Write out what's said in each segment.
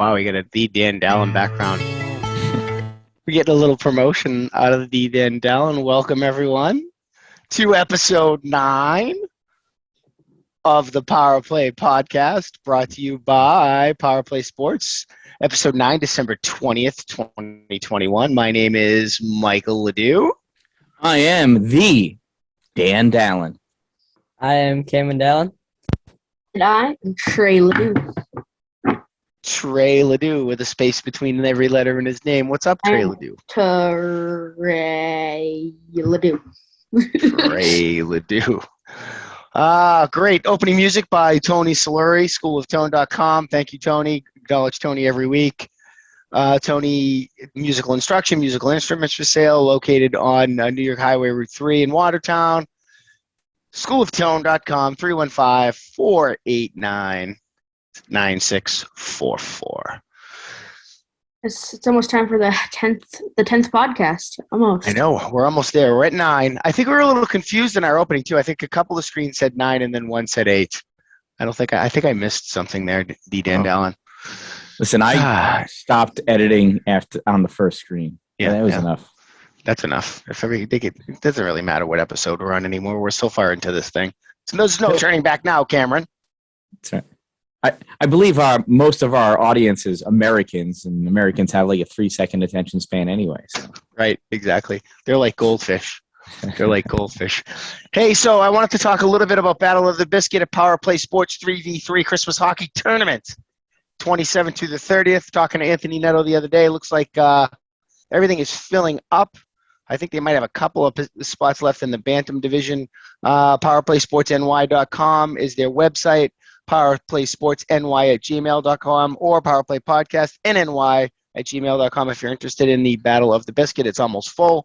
Wow, we got a The Dan Dallin background. We're getting a little promotion out of the Dan Dallin. Welcome, everyone, to episode 9 of the Power Play podcast, brought to you by Power Play Sports. Episode 9, December 20th, 2021. My name is Michael Ledoux. I am the Dan Dallin. I am Cameron Dallin. And I am Trey Ledoux. Trey Ledoux with a space between every letter in his name. What's up, Trey Ledoux? Trey Ledoux. Trey Ledoux. Great. Opening music by Tony Soluri, schooloftone.com. Thank you, Tony. Acknowledge Tony every week. Tony, musical instruction, musical instruments for sale, located on New York Highway Route 3 in Watertown. Schooloftone.com, 315-489-9644. It's almost time for the 10th podcast. Almost. I know. We're almost there. We're at 9. I think we were a little confused in our opening, too. I think a couple of screens said 9 and then one said 8. I think I missed something there, D. Dan Dallin. Listen, I stopped editing on the first screen. Yeah, that was enough. That's enough. It doesn't really matter what episode we're on anymore. We're so far into this thing. So there's no turning back now, Cameron. That's right. I believe most of our audience is Americans, and Americans have like a 3-second attention span anyway. So. Right, exactly. They're like goldfish. Hey, so I wanted to talk a little bit about Battle of the Biscuit at Power Play Sports 3v3 Christmas Hockey Tournament, 27th to the 30th. Talking to Anthony Netto the other day, looks like everything is filling up. I think they might have a couple of spots left in the Bantam division. PowerPlaySportsNY.com is their website. PowerPlaySportsNY@gmail.com or PowerPlayPodcastNNY@gmail.com if you're interested in the Battle of the Biscuit. It's almost full.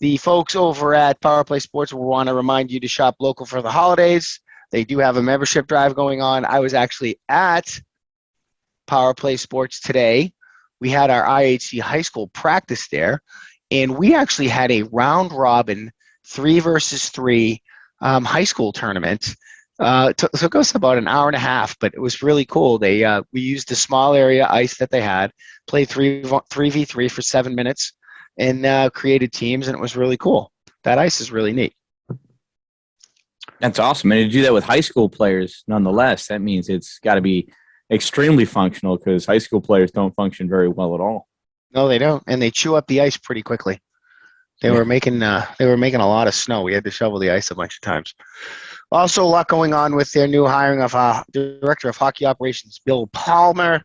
The folks over at Power Play Sports will want to remind you to shop local for the holidays. They do have a membership drive going on. I was actually at Power Play Sports today. We had our IHC high school practice there, and we actually had a round-robin 3-versus-3 high school tournament. So it goes about an hour and a half, but it was really cool. We used the small area ice that they had, played 3v3 for 7 minutes, and created teams, and it was really cool. That ice is really neat. That's awesome. And to do that with high school players, nonetheless, that means it's got to be extremely functional because high school players don't function very well at all. No, they don't, and they chew up the ice pretty quickly. They were making a lot of snow. We had to shovel the ice a bunch of times. Also, a lot going on with their new hiring of Director of Hockey Operations, Bill Palmer.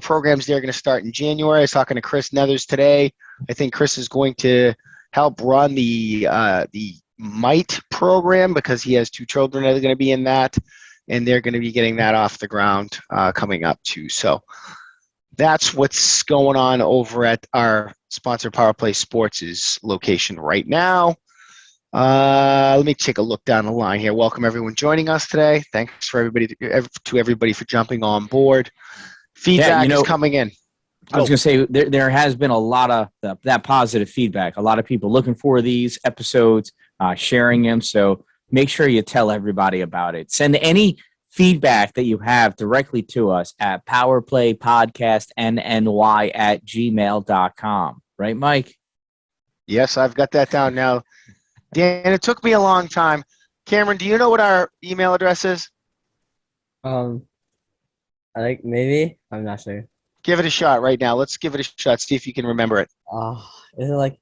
Programs there are going to start in January. I was talking to Chris Nethers today. I think Chris is going to help run the Mite program because he has 2 children that are going to be in that, and they're going to be getting that off the ground coming up too. So that's what's going on over at our sponsor, Power Play Sports' location right now. Let me take a look down the line here. Welcome everyone joining us today. Thanks for everybody for jumping on board. Feedback is coming in. I was going to say there has been a lot of that positive feedback. A lot of people looking for these episodes, sharing them. So make sure you tell everybody about it. Send any feedback that you have directly to us at powerplaypodcastnny@gmail.com. Right, Mike? Yes, I've got that down now. Dan, it took me a long time. Cameron, do you know what our email address is? I think maybe. I'm not sure. Give it a shot right now. Let's give it a shot. See if you can remember it. Is it like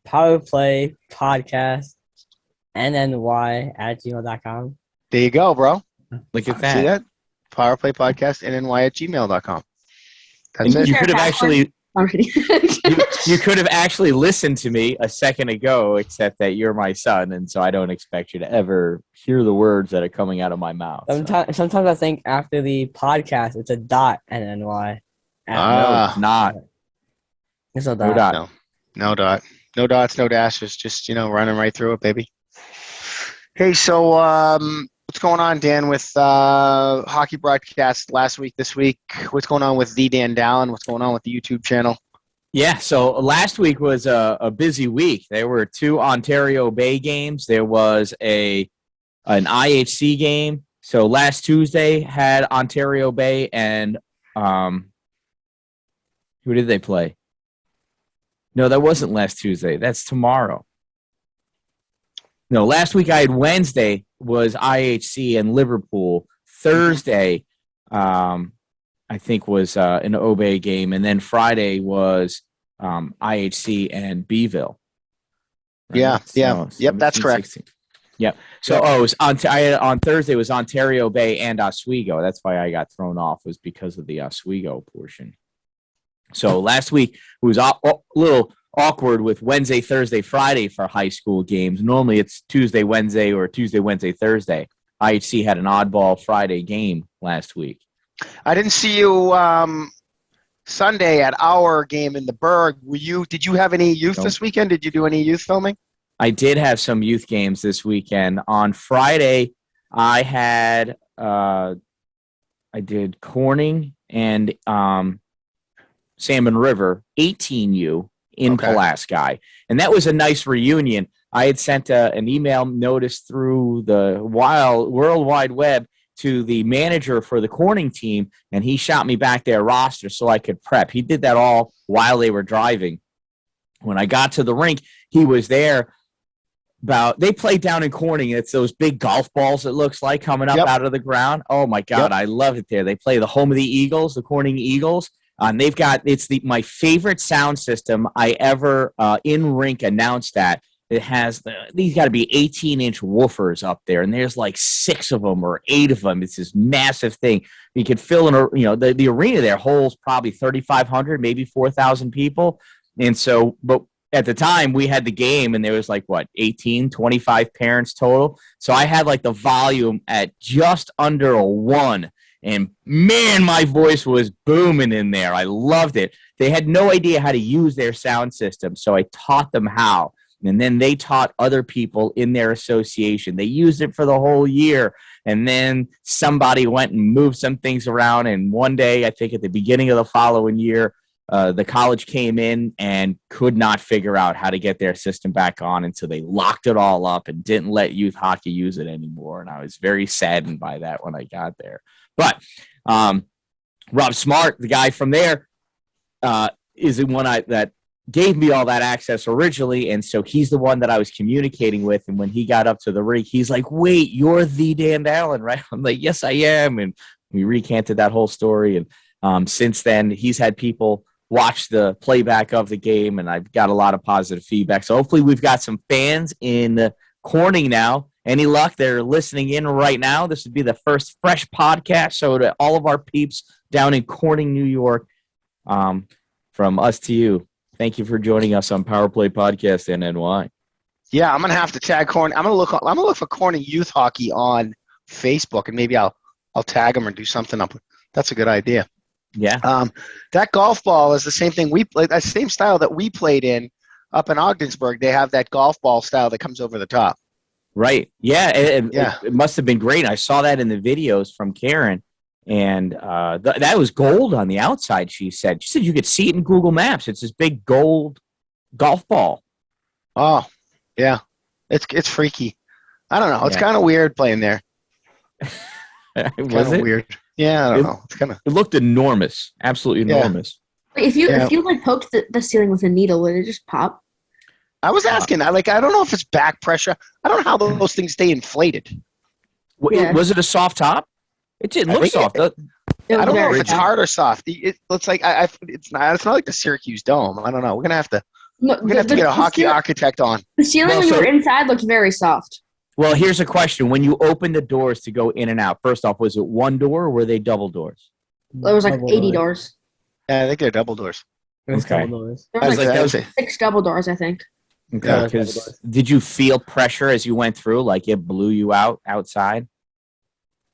powerplaypodcastnny@gmail.com? There you go, bro. Look at that. See that? PowerPlayPodcastNNY@gmail.com. That's it. You could have actually... you could have actually listened to me a second ago, except that you're my son, and so I don't expect you to ever hear the words that are coming out of my mouth. Sometimes I think after the podcast, it's a .NNY. No, it's not. It's a No dot. dot. No dot. No dots, no dashes. Just, running right through it, baby. Hey, so what's going on, Dan, with hockey broadcast last week, this week? What's going on with the Dan Dallin? What's going on with the YouTube channel? Yeah, so last week was a busy week. There were 2 Ontario Bay games. There was an IHC game. So last Tuesday had Ontario Bay and Who did they play? No, that wasn't last Tuesday. That's tomorrow. No, last week I had Wednesday was IHC and Liverpool. Thursday, I think, was an Obey game. And then Friday was IHC and Beeville. Right? Yeah, yeah. So, Yep, that's 17, correct. 16. Yep. So, it was on Thursday was Ontario Bay and Oswego. That's why I got thrown off, was because of the Oswego portion. So last week it was a little awkward with Wednesday, Thursday, Friday for high school games. Normally it's Tuesday, Wednesday, or Tuesday, Wednesday, Thursday. IHC had an oddball Friday game last week. I didn't see you Sunday at our game in the Berg. Did you have any youth this weekend? Did you do any youth filming? I did have some youth games this weekend. On Friday, I had I did Corning and Salmon River 18U in Pulaski. And that was a nice reunion. I had sent an email notice through the World Wide Web to the manager for the Corning team, and he shot me back their roster so I could prep. He did that all while they were driving. When I got to the rink, he was there. They play down in Corning. It's those big golf balls, it looks like, coming up out of the ground. Oh, my God, I love it there. They play the home of the Eagles, the Corning Eagles. And it's my favorite sound system I ever in rink announced that. It has these got to be 18-inch woofers up there, and there's like 6 of them or 8 of them. It's this massive thing. You could fill in the arena there holds probably 3,500, maybe 4,000 people. And so, but at the time we had the game, and there was 25 parents total. So I had the volume at just under a 1. And man, my voice was booming in there. I loved it. They had no idea how to use their sound system, so I taught them how. And then they taught other people in their association. They used it for the whole year. And then somebody went and moved some things around. And one day, I think at the beginning of the following year, the college came in and could not figure out how to get their system back on. And so they locked it all up and didn't let youth hockey use it anymore. And I was very saddened by that when I got there. But Rob Smart, the guy from there, is the one that gave me all that access originally. And so he's the one that I was communicating with. And when he got up to the rink, he's like, wait, you're the Dan Allen, right? I'm like, yes, I am. And we recanted that whole story. And since then, he's had people watch the playback of the game, and I've got a lot of positive feedback. So hopefully we've got some fans in Corning now. Any luck? They're listening in right now. This would be the first fresh podcast. So to all of our peeps down in Corning, New York, from us to you, thank you for joining us on Power Play Podcast NY. Yeah, I'm gonna have to tag Corning. I'm gonna look for Corning Youth Hockey on Facebook, and maybe I'll tag them or do something up. That's a good idea. Yeah. That golf ball is the same thing we played. That same style that we played in up in Ogdensburg. They have that golf ball style that comes over the top. Right. Yeah. It must have been great. I saw that in the videos from Karen, and that was gold on the outside. She said you could see it in Google Maps. It's this big gold golf ball. Oh, yeah. It's freaky. I don't know. It's kind of weird playing there. Was it weird? Yeah, I don't know. It's kind of. It looked enormous. Absolutely enormous. Wait, if you poked the ceiling with a needle, would it just pop? I was asking. I don't know if it's back pressure. I don't know how those things stay inflated. Was it a soft top? It didn't look soft. I don't know if it's hard or soft. It looks like it's not like the Syracuse Dome. I don't know. We're gonna have to get a hockey architect on. The ceiling when you were inside looked very soft. Well, here's a question: when you opened the doors to go in and out, first off, was it one door or were they double doors? There was 80 doors. Yeah, I think they're double doors. Okay. There was 6 double doors, I think. Okay. Did you feel pressure as you went through? Like it blew you out outside?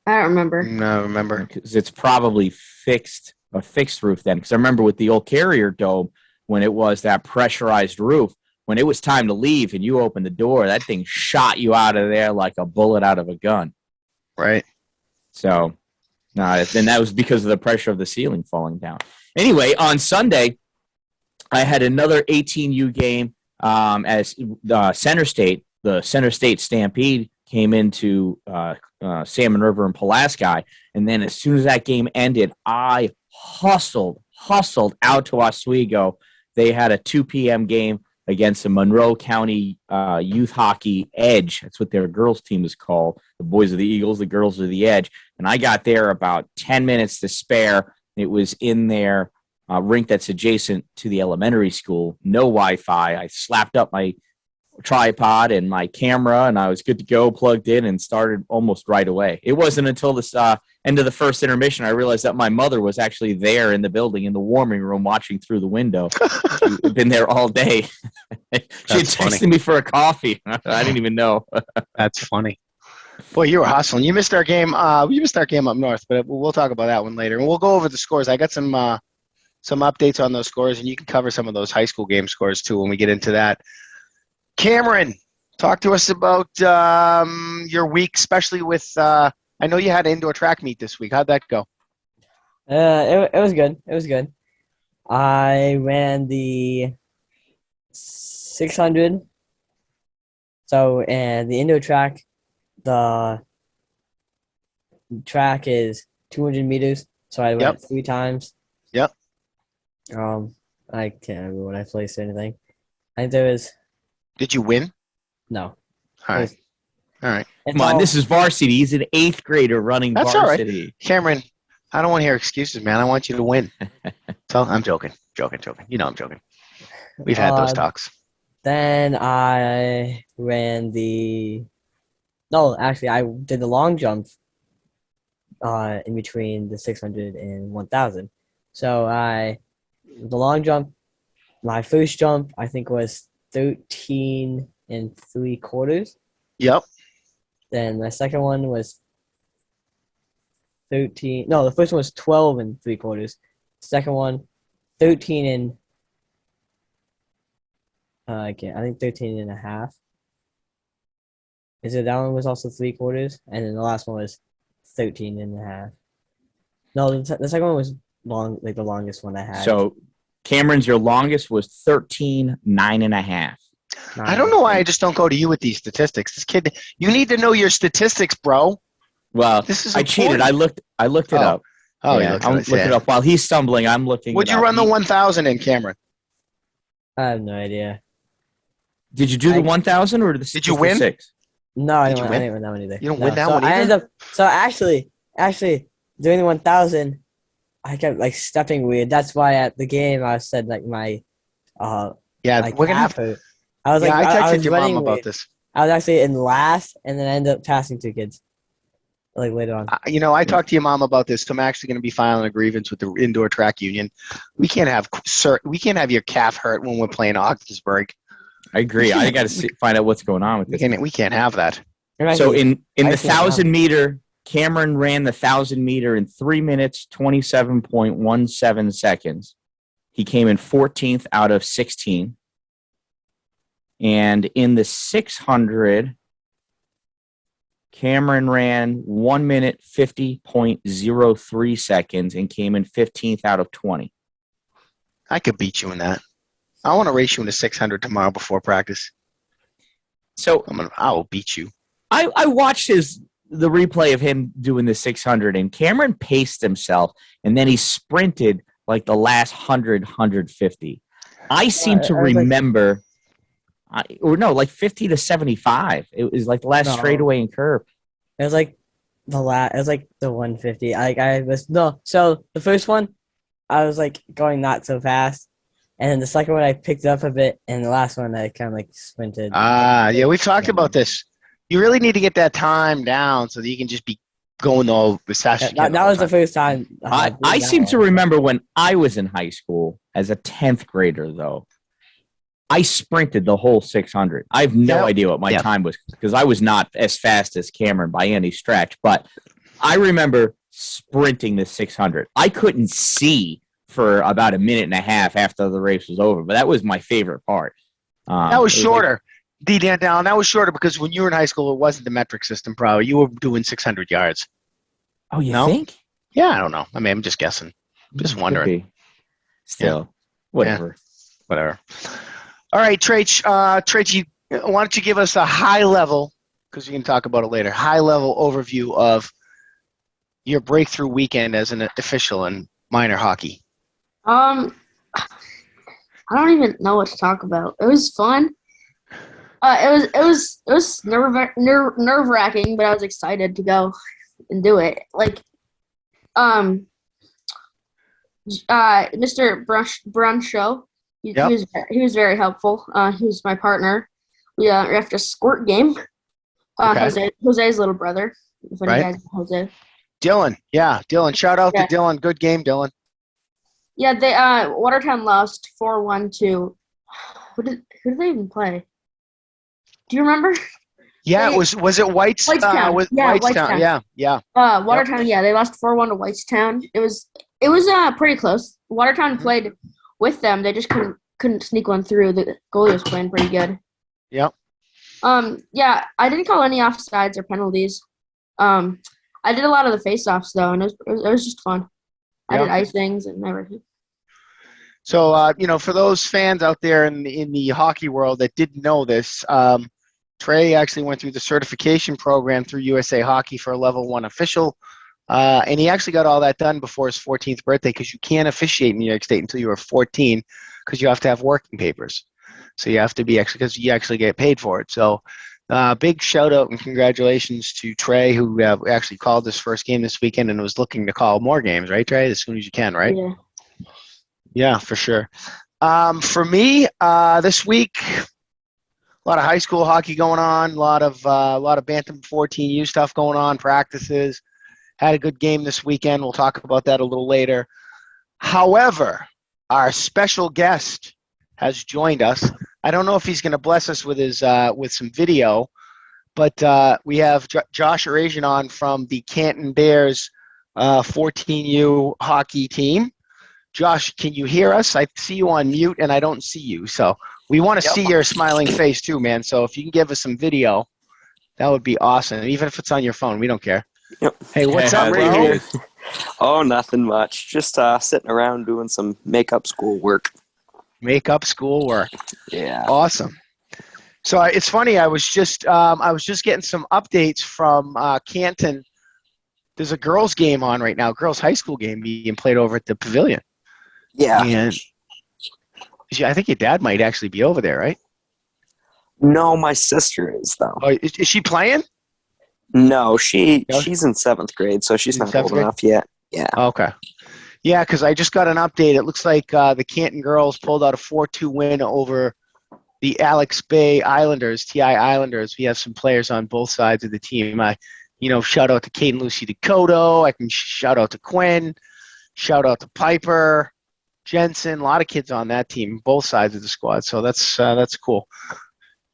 I don't remember. No, I remember. Because it's probably a fixed roof then. Because I remember with the old Carrier Dome, when it was that pressurized roof, when it was time to leave and you opened the door, that thing shot you out of there like a bullet out of a gun. Right. So, and that was because of the pressure of the ceiling falling down. Anyway, on Sunday, I had another 18U game as the Center State Stampede came into Salmon River and Pulaski. And then as soon as that game ended, I hustled hustled out to Oswego. They had a 2 p.m. game against the Monroe County Youth Hockey Edge. That's what their girls' team is called. The boys are the Eagles, the girls are the Edge. And I got there about 10 minutes to spare. It was in their rink that's adjacent to the elementary school. No Wi-Fi. I slapped up my tripod and my camera, and I was good to go, plugged in, and started almost right away. It wasn't until this end of the first intermission I realized that my mother was actually there in the building in the warming room watching through the window. She'd been there all day. She had texted me for a coffee. I didn't even know. That's funny. Boy, you were hustling. You missed our game. You missed our game up north, but we'll talk about that one later. And we'll go over the scores. I got some updates on those scores, and you can cover some of those high school game scores too when we get into that. Cameron, talk to us about your week, especially with I know you had an indoor track meet this week. How'd that go? It was good. It was good. I ran the 600. So, and the indoor track, the track is 200 meters. So I went 3 times. Yep. I can't remember when I placed or anything. I think there was. Did you win? No. All right. All right. Come on, this is varsity. He's an 8th grader running That's varsity. All right. Cameron, I don't want to hear excuses, man. I want you to win. So I'm joking. You know I'm joking. We've had those talks. Then I ran I did the long jump in between the 600 and 1,000. So the long jump, my first jump, I think was 13 3/4. Yep. Then my second one was 13. No, the first one was 12 3/4. Second one, 13 I think 13 and a half. Is it that one was also 3/4? And then the last one was 13 and a half. No, the second one was long, like the longest one I had. So Cameron's, your longest was 13 9.5. I don't know why I just don't go to you with these statistics. This kid, you need to know your statistics, bro. Well, this is I important. cheated. I looked it up. Oh, yeah, yeah. I'm looking it up while he's stumbling. I'm looking. Would you run the 1,000 in, Cameron? I have no idea. Did you do the 1,000 or did you win? 6? No, I didn't win that one either. You don't win that one either? I ended up. So actually, doing the 1,000, I kept like stepping weird. That's why at the game I said like my we're gonna have to. I was I texted was your mom running about weird. this. I was actually in last, and then I ended up passing 2 kids. Like later on. I talked to your mom about this. So I'm actually going to be filing a grievance with the indoor track union. We can't have your calf hurt when we're playing Ogdensburg. I agree. I got to find out what's going on with this. We can't have that. So in the 1,000 meter, Cameron ran the 1,000 meter in 3 minutes 27.17 seconds. He came in 14th out of 16. And in the 600, Cameron ran 1 minute 50.03 seconds and came in 15th out of 20. I could beat you in that. I want to race you in the 600 tomorrow before practice. So I will beat you. I watched the replay of him doing the 600, and Cameron paced himself, and then he sprinted like the last 100, 150. I seem to remember, like 50 to 75. It was like the last straightaway and curve. It was like the 150. So the first one, I was like going not so fast, and then the second one I picked up a bit, and the last one I kind of like sprinted. Yeah, we've talked about this. You really need to get that time down so that you can just be going all as fast as you can. That was the first time. I seem to remember when I was in high school as a 10th grader, though. I sprinted the whole 600. I have no idea what my time was because I was not as fast as Cameron by any stretch, but I remember sprinting the 600. I couldn't see for about a minute and a half after the race was over, but that was my favorite part. That was shorter. That was shorter because when you were in high school, it wasn't the metric system, probably. You were doing 600 yards. Oh, you think? Yeah, I don't know. I mean, I'm just guessing. Just wondering. Still, whatever. Yeah, whatever. All right, Trey, why don't you give us a high level, because we can talk about it later, high level overview of your breakthrough weekend as an official in minor hockey. I don't even know what to talk about. It was fun. It was nerve wracking, but I was excited to go and do it. Like, Mr. Brunshow, Yep. he was very helpful. He was my partner. We have a squirt game. Okay. Jose's little brother. If any Right. guys know Jose. Dylan. Yeah, Dylan. Shout out Yeah. to Dylan. Good game, Dylan. Yeah, they Watertown lost 4-1 to who did they even play? Do you remember? Yeah, They- was it Whitestown? Whitestown. Yeah, Whitestown. Whitestown. Yeah. Watertown. Yeah, they lost 4-1 to Whitestown. It was pretty close. Watertown Mhm. played with them. They just couldn't sneak one through. The goalie was playing pretty good. Yep. Yeah, I didn't call any offsides or penalties. I did a lot of the face-offs though, and it was just fun. I Yeah. did icings and everything. So, for those fans out there in the hockey world that didn't know this, Trey actually went through the certification program through USA Hockey for a level 1 official, and he actually got all that done before his 14th birthday because you can't officiate in New York State until you are 14 because you have to have working papers. So you have to be because you actually get paid for it. So big shout out and congratulations to Trey, who actually called his first game this weekend and was looking to call more games, right, Trey? As soon as you can, right? Yeah. Yeah, for sure. For me, this week, a lot of high school hockey going on, a lot of Bantam 14U stuff going on, practices. Had a good game this weekend. We'll talk about that a little later. However, our special guest has joined us. I don't know if he's going to bless us with his with some video, but we have Josh Ayrassian on from the Canton Bears 14U hockey team. Josh, can you hear us? I see you on mute, and I don't see you. So we want to see your smiling face too, man. So if you can give us some video, that would be awesome. Even if it's on your phone, we don't care. Yep. Hey, what's Hey, up, how's bro? it going? Oh, nothing much. Just sitting around doing some makeup school work. Makeup school work. Yeah. Awesome. So it's funny. I was just getting some updates from Canton. There's a girls' game on right now, girls' high school game being played over at the Pavilion. Yeah. And I think your dad might actually be over there, right? No, my sister is though. Oh, is she playing? No, No? she's in 7th grade, so she's In not 7th old grade? enough yet. Yeah. Okay. Yeah, because I just got an update. It looks like the Canton girls pulled out a 4-2 win over the Alex Bay Islanders, TI Islanders. We have some players on both sides of the team. Shout out to Kate and Lucy Dakota. I can shout out to Quinn. Shout out to Piper, Jensen. A lot of kids on that team, both sides of the squad. So that's cool.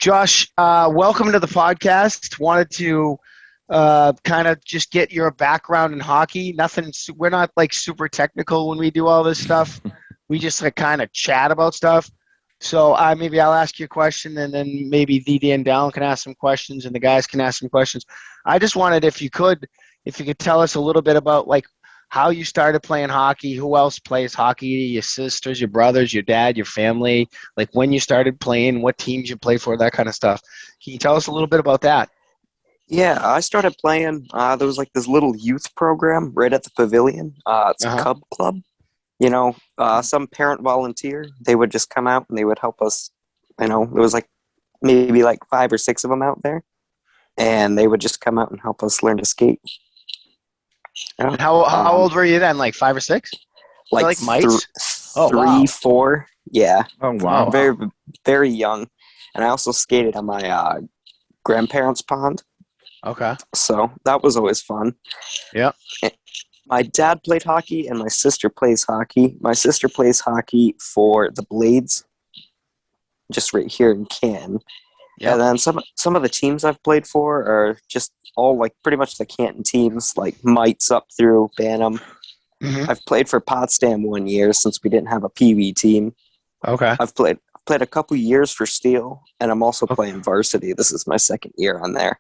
Josh, welcome to the podcast. Wanted to kind of just get your background in hockey. We're not like super technical when we do all this stuff. We just like kind of chat about stuff. So maybe I'll ask you a question, and then maybe Didi and Dallin can ask some questions, and the guys can ask some questions. I just wanted, if you could tell us a little bit about like how you started playing hockey, who else plays hockey, your sisters, your brothers, your dad, your family, like when you started playing, what teams you played for, that kind of stuff. Can you tell us a little bit about that? Yeah, I started playing. There was like this little youth program right at the Pavilion. It's a Cub Club. Some parent volunteer. They would just come out and they would help us. There was like maybe like 5 or 6 of them out there, and they would just come out and help us learn to skate. Yeah. And how old were you then? Like 5 or 6? Like mites? 3, wow. 4. Yeah. Oh, wow. Very, very young. And I also skated on my grandparents' pond. Okay. So that was always fun. Yeah. My dad played hockey and my sister plays hockey. My sister plays hockey for the Blades, just right here in Canton. Yeah. And then some of the teams I've played for are just all like pretty much the Canton teams, like Mites up through Bantam. Mm-hmm. I've played for Potsdam 1 year since we didn't have a PeeWee team. Okay. I've played a couple years for Steel, and I'm also playing varsity. This is my 2nd year on there.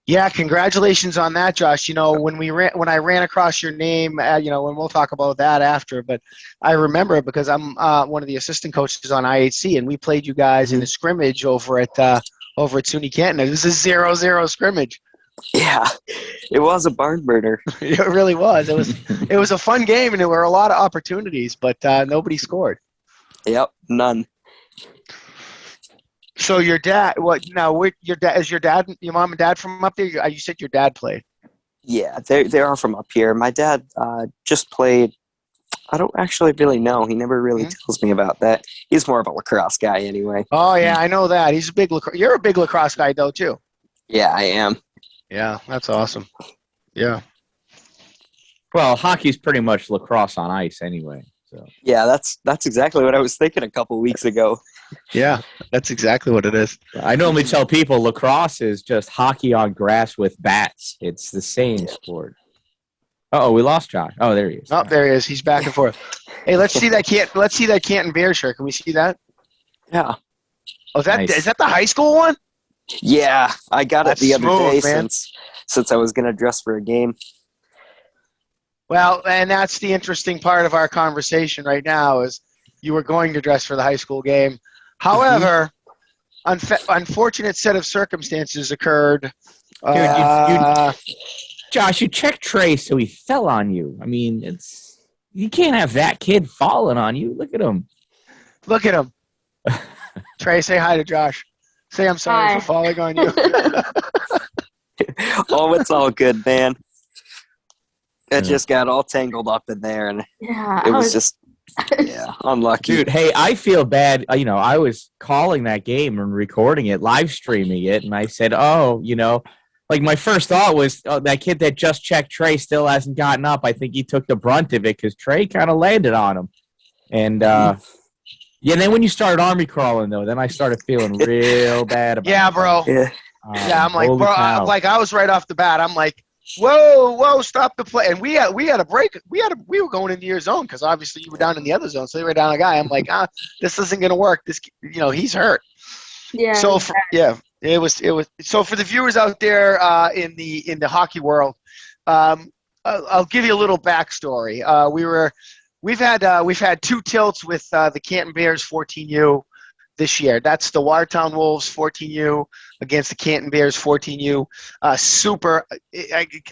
Yeah, congratulations on that, Josh. When I ran across your name, and we'll talk about that after, but I remember it because I'm one of the assistant coaches on IHC, and we played you guys in a scrimmage over at SUNY Canton. It was a 0-0 scrimmage. Yeah, it was a barn burner. It really was. It was a fun game, and there were a lot of opportunities, but nobody scored. Yep, none. So your dad, your mom and dad from up there? You said your dad played. Yeah, they are from up here. My dad just played. I don't actually really know. He never really tells me about that. He's more of a lacrosse guy anyway. Oh yeah, I know that. He's a big lacrosse. You're a big lacrosse guy though too. Yeah, I am. Yeah, that's awesome. Yeah. Well, hockey's pretty much lacrosse on ice anyway. So Yeah, that's exactly what I was thinking a couple weeks ago. Yeah, that's exactly what it is. I normally tell people lacrosse is just hockey on grass with bats. It's the same sport. Oh, we lost Josh. Oh, there he is. Oh, there he is. He's back and forth. Hey, let's see that Canton Bears shirt. Can we see that? Yeah. Oh, Nice. Is that the high school one? Yeah, I got That's it the other smooth, day man. since I was gonna dress for a game. Well, and that's the interesting part of our conversation right now is you were going to dress for the high school game. However, unfortunate set of circumstances occurred. Josh, you checked Trey, so he fell on you. I mean, you can't have that kid falling on you. Look at him. Look at him. Trey, say hi to Josh. Say I'm sorry Hi. for falling on you. Oh, it's all good, man. It just got all tangled up in there, and Yeah, it was just unlucky. Dude, hey, I feel bad. I was calling that game and recording it, live streaming it, and I said, like my first thought was, that kid that just checked Trey still hasn't gotten up. I think he took the brunt of it because Trey kind of landed on him. And, then when you started army crawling, though, then I started feeling real bad about it. Yeah, bro. Yeah. Yeah, I'm like, Holy bro, cow. I was right off the bat. I'm like, whoa, stop the play. And we had a break. We were going into your zone because obviously you were down in the other zone, so they were down a guy. I'm like, this isn't gonna work. This, he's hurt. yeah. So it was. So for the viewers out there in the hockey world, I'll give you a little backstory. We've had two tilts with the Canton Bears 14U this year. That's the Watertown Wolves 14U against the Canton Bears 14U. Super,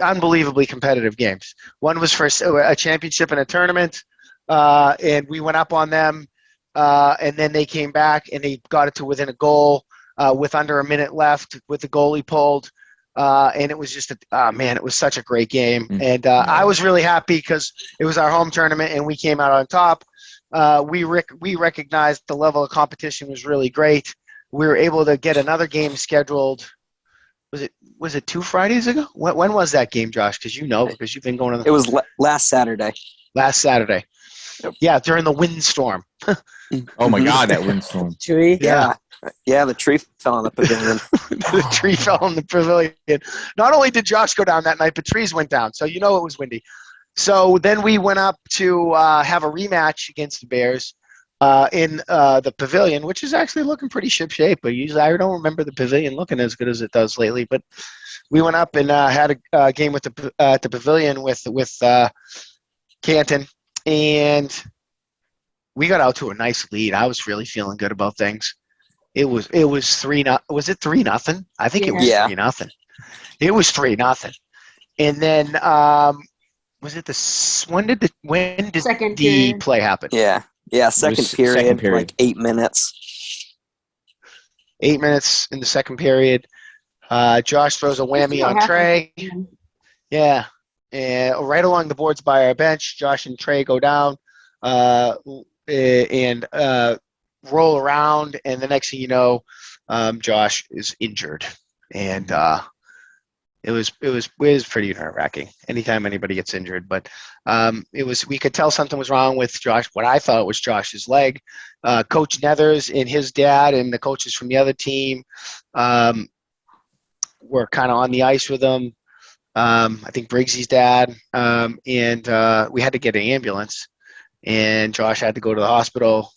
unbelievably competitive games. One was for a championship and a tournament, and we went up on them, and then they came back and they got it to within a goal with under a minute left with the goalie pulled. And it was just, it was such a great game. And I was really happy because it was our home tournament and we came out on top. We recognized the level of competition was really great. We were able to get another game scheduled. Was it 2 Fridays ago? When was that game, Josh? Because you've been going to It was last Saturday. last Saturday. Yep. Yeah, during the windstorm. Oh, my God, that windstorm. Chewy. Yeah, the tree fell on the pavilion. The tree fell in the pavilion. Not only did Josh go down that night, but trees went down. So it was windy. So then we went up to have a rematch against the Bears in the pavilion, which is actually looking pretty shipshape. But usually I don't remember the pavilion looking as good as it does lately. But we went up and had a game with the pavilion with Canton, and we got out to a nice lead. I was really feeling good about things. It was 3-0. Was it 3-0? I think it was 3-0. It was 3-0. And then was it when did Second the period. play happen? Yeah, second period, like 8 minutes. 8 minutes in the second period. Josh throws a whammy on Trey. Yeah, and right along the boards by our bench, Josh and Trey go down and roll around, and the next thing you know, Josh is injured, and it was pretty nerve-wracking anytime anybody gets injured. But we could tell something was wrong with Josh. What I thought was Josh's leg. Coach Nethers and his dad and the coaches from the other team were kind of on the ice with him. I think Briggsy's dad, and we had to get an ambulance, and Josh had to go to the hospital.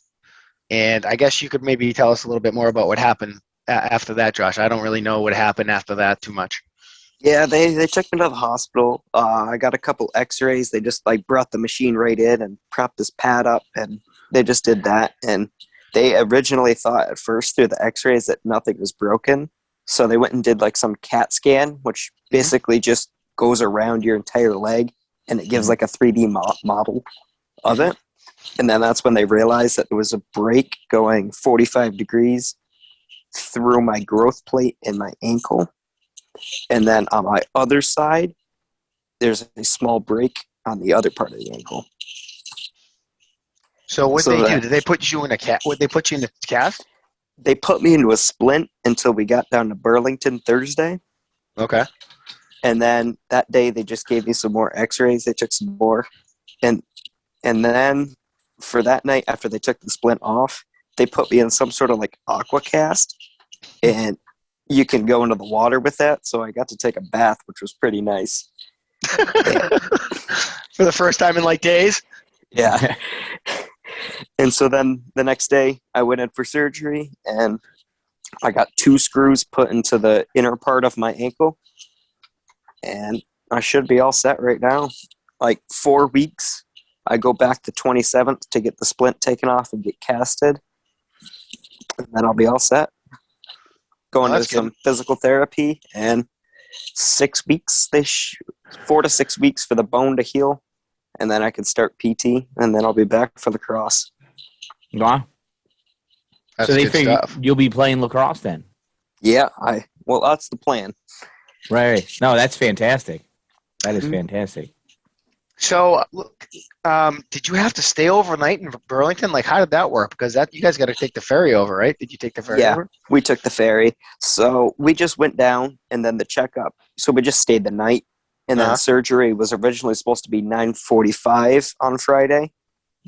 And I guess you could maybe tell us a little bit more about what happened after that, Josh. I don't really know what happened after that too much. Yeah, they took me to the hospital. I got a couple x-rays. They just brought the machine right in and propped this pad up, and they just did that. And they originally thought at first through the x-rays that nothing was broken. So they went and did like some CAT scan, which basically just goes around your entire leg, and it gives like a 3D model of it. And then that's when they realized that there was a break going 45 degrees through my growth plate in my ankle. And then on my other side, there's a small break on the other part of the ankle. So what So they do? that- Did they put you in a cat? Would they put you in the cast? They put me into a splint until we got down to Burlington Thursday. Okay. And then that day they just gave me some more x-rays. They took some more. And then for that night after they took the splint off, they put me in some sort of like aqua cast. And you can go into the water with that. So I got to take a bath, which was pretty nice. For the first time in like days? Yeah. And so then the next day I went in for surgery and I got 2 screws put into the inner part of my ankle. And I should be all set right now. Like 4 weeks. I go back the 27th to get the splint taken off and get casted. And then I'll be all set. Going to some physical therapy and 6 weeks, 4 to 6 weeks for the bone to heal. And then I can start PT and then I'll be back for lacrosse. Wow. That's So they good figure stuff. you'll be playing lacrosse then. Yeah, well, that's the plan. Right. No, that's fantastic. That is Mhm. fantastic. So, look, did you have to stay overnight in Burlington? Like, how did that work? Because you guys got to take the ferry over, right? Did you take the ferry Yeah. over? We took the ferry. So we just went down and then the checkup. So we just stayed the night. And then surgery was originally supposed to be 9:45 on Friday.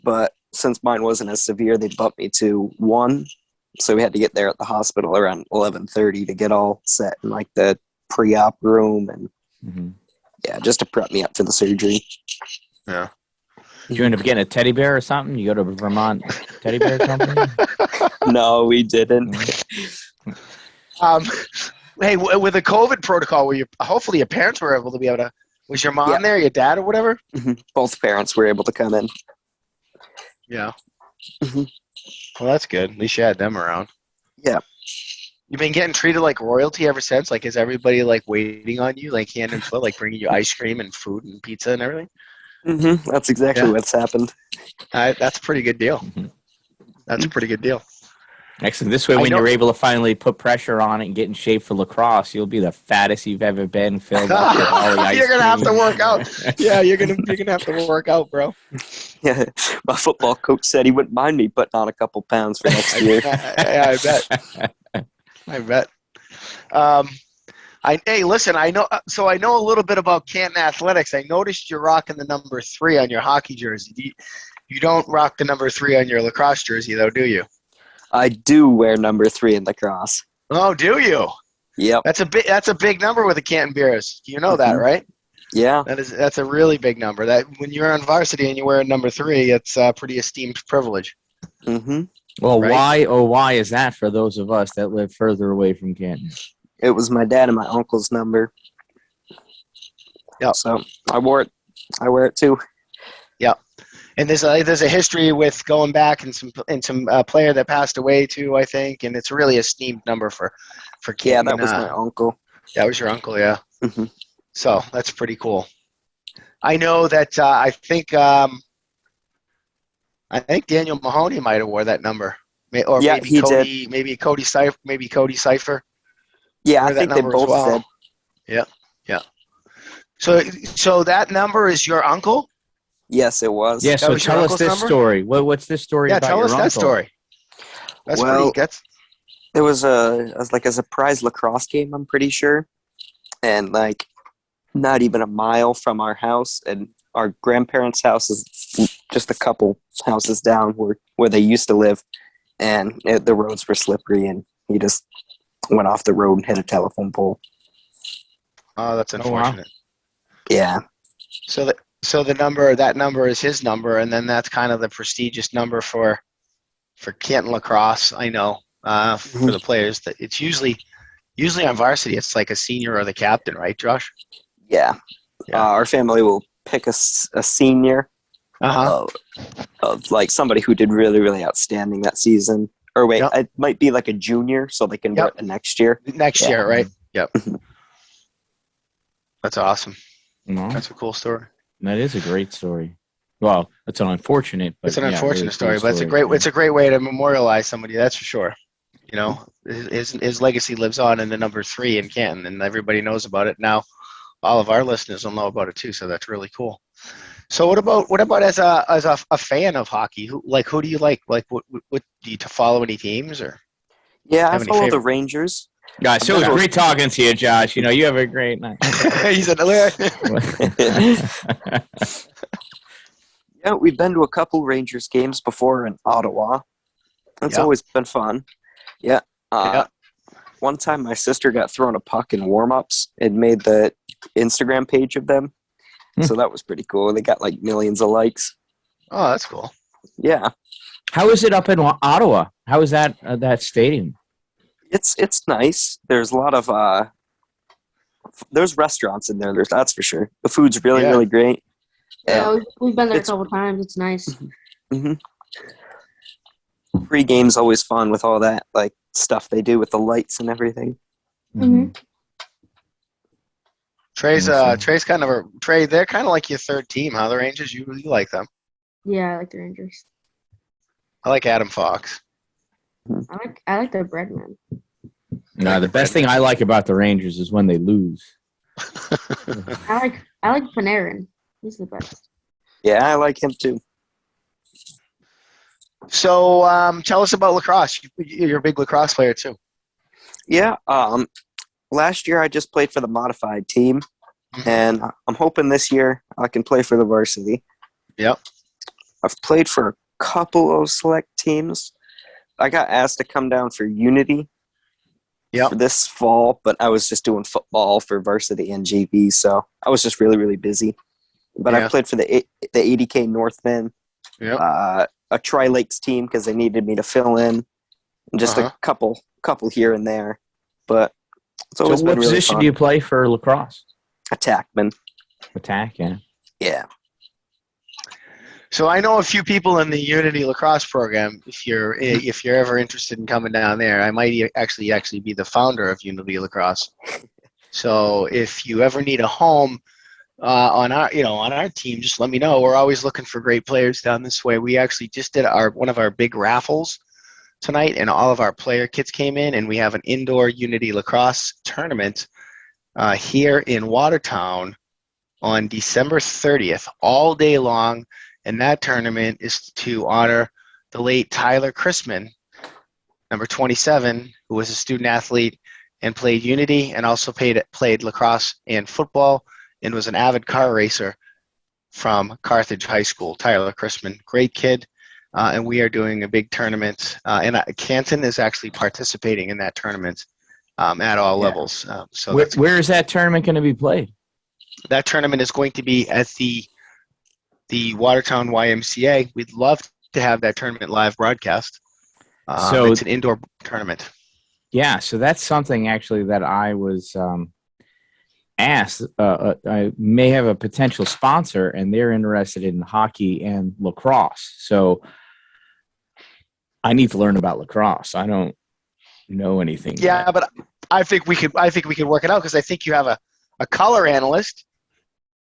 But since mine wasn't as severe, they bumped me to 1. So we had to get there at the hospital around 11:30 to get all set in like the pre-op room and just to prep me up for the surgery. Yeah. Did you end up getting a teddy bear or something? You go to Vermont Teddy Bear Company? No, we didn't. Hey, with the COVID protocol, hopefully your parents were able to be able to. Was your mom there, your dad, or whatever? Both parents were able to come in. Yeah. Mhm. Well, that's good. At least you had them around. Yeah. You've been getting treated like royalty ever since. Like, is everybody like waiting on you, like hand and foot, like bringing you ice cream and food and pizza and everything? That's exactly what's happened. That's a pretty good deal. Mhm. That's a pretty good deal. Excellent. This way, I when know- you're able to finally put pressure on it and get in shape for lacrosse, you'll be the fattest you've ever been, filled up with all the ice You're gonna have to cream. work out. Yeah, you're gonna have to work out, bro. Yeah, my football coach said he wouldn't mind me putting on a couple pounds for next year. I bet. I bet. Hey, listen. I know. So I know a little bit about Canton athletics. I noticed you're rocking the number 3 on your hockey jersey. You don't rock the number 3 on your lacrosse jersey, though, do you? I do wear number 3 in lacrosse. Oh, do you? Yep. That's a big number with the Canton Bears. You know that, right? Yeah. That's a really big number. That when you're on varsity and you wear number 3, it's a pretty esteemed privilege. Mm-hmm. Well, Right? why is that for those of us that live further away from Canton? It was my dad and my uncle's number. Yep. So I wore it. I wear it too. And there's a history with going back and some player that passed away too, I think, and it's a really esteemed number for Canton. Yeah, that was my uncle. That was your uncle, yeah. Mm-hmm. So that's pretty cool. I know that I think Daniel Mahoney might have wore that number, or Yeah, maybe he Cody, maybe Cody Cipher. Yeah, Wore I that think they number as both well. did. Yeah. So that number is your uncle? Yes, it was. Yeah, so was your tell us uncle's this number? story. What's this story Yeah, about tell your us uncle? that story. That's Well- pretty. It was a surprise lacrosse game, I'm pretty sure. And like not even a mile from our house, and our grandparents' house is just a couple houses down where they used to live, and the roads were slippery, and he just went off the road and hit a telephone pole. Oh, that's wow. unfortunate. Yeah. So that number is his number, and then that's kind of the prestigious number for Canton lacrosse. I know for the players that it's usually on varsity. It's like a senior or the captain, right, Josh? Yeah. Yeah. Our family will pick a senior Uh huh. of like somebody who did really, really outstanding that season. Or wait, Yep. it might be like a junior, so they can do Yep. it next year. Next Yeah. year, right? Yep. That's awesome. No, That's a cool story. that is a great story. Well, it's an unfortunate, but It's an yeah, unfortunate really story, cool but it's a great way to memorialize somebody. That's for sure. You know, his legacy lives on in the number 3 in Canton, and everybody knows about it now. All of our listeners will know about it too, so that's really cool. So what about as a fan of hockey? Who do you like? Like what do you follow any teams or Yeah, I have any follow the favorite? Rangers. Guys, so it was Yeah. great talking to you, Josh. You know, you have a great night. He's an Yeah, we've been to a couple Rangers games before in Ottawa. It's Yeah. always been fun. Yeah. Yeah. One time my sister got thrown a puck in warm-ups and made the Instagram page of them. So that was pretty cool. They got like millions of likes. Oh, that's cool. Yeah. How is it up in Ottawa? How is that stadium? It's nice. There's a lot of there's restaurants in there. That's for sure. The food's really, Yeah. really great. Yeah, we've been there a It's- couple times. It's nice. hmm Pre-game's always fun with all that like stuff they do with the lights and everything. Mhm. Trey's Awesome. Trey. They're kind of like your third team, huh? The Rangers. You like them? Yeah, I like the Rangers. I like Adam Fox. I like the bread man. No, the best thing I like about the Rangers is when they lose. I like Panarin. He's the best. Yeah, I like him too. So tell us about lacrosse. You're a big lacrosse player too. Yeah. Last year I just played for the modified team, Mhm. and I'm hoping this year I can play for the varsity. Yep. I've played for a couple of select teams. I got asked to come down for Unity Yep. for this fall, but I was just doing football for varsity and JV, so I was just really, really busy. But Yeah. I played for the 80K Northmen, Yep. a Tri-Lakes team because they needed me to fill in, and just Uh-huh. a couple here and there. But it's So always what been really position fun. do you play for lacrosse? Attackman. Attack, yeah. Yeah. So I know a few people in the Unity lacrosse program. If you're ever interested in coming down there, I might actually be the founder of Unity lacrosse. So if you ever need a home on our team, just let me know. We're always looking for great players down this way. We actually just did one of our big raffles tonight, and all of our player kits came in, and we have an indoor Unity lacrosse tournament here in Watertown on December 30th, all day long. And that tournament is to honor the late Tyler Chrisman, number 27, who was a student athlete and played Unity and also played lacrosse and football and was an avid car racer from Carthage High School. Tyler Chrisman, great kid. And we are doing a big tournament. And Canton is actually participating in that tournament at all levels. So Where is that tournament going to be played? that tournament is going to be at the Watertown YMCA. We'd love to have that tournament live broadcast. So it's an indoor tournament. Yeah, so that's something actually that I was asked. I may have a potential sponsor, and they're interested in hockey and lacrosse. So I need to learn about lacrosse. I don't know anything. Yeah, yet. but I think we could work it out because I think you have a color analyst,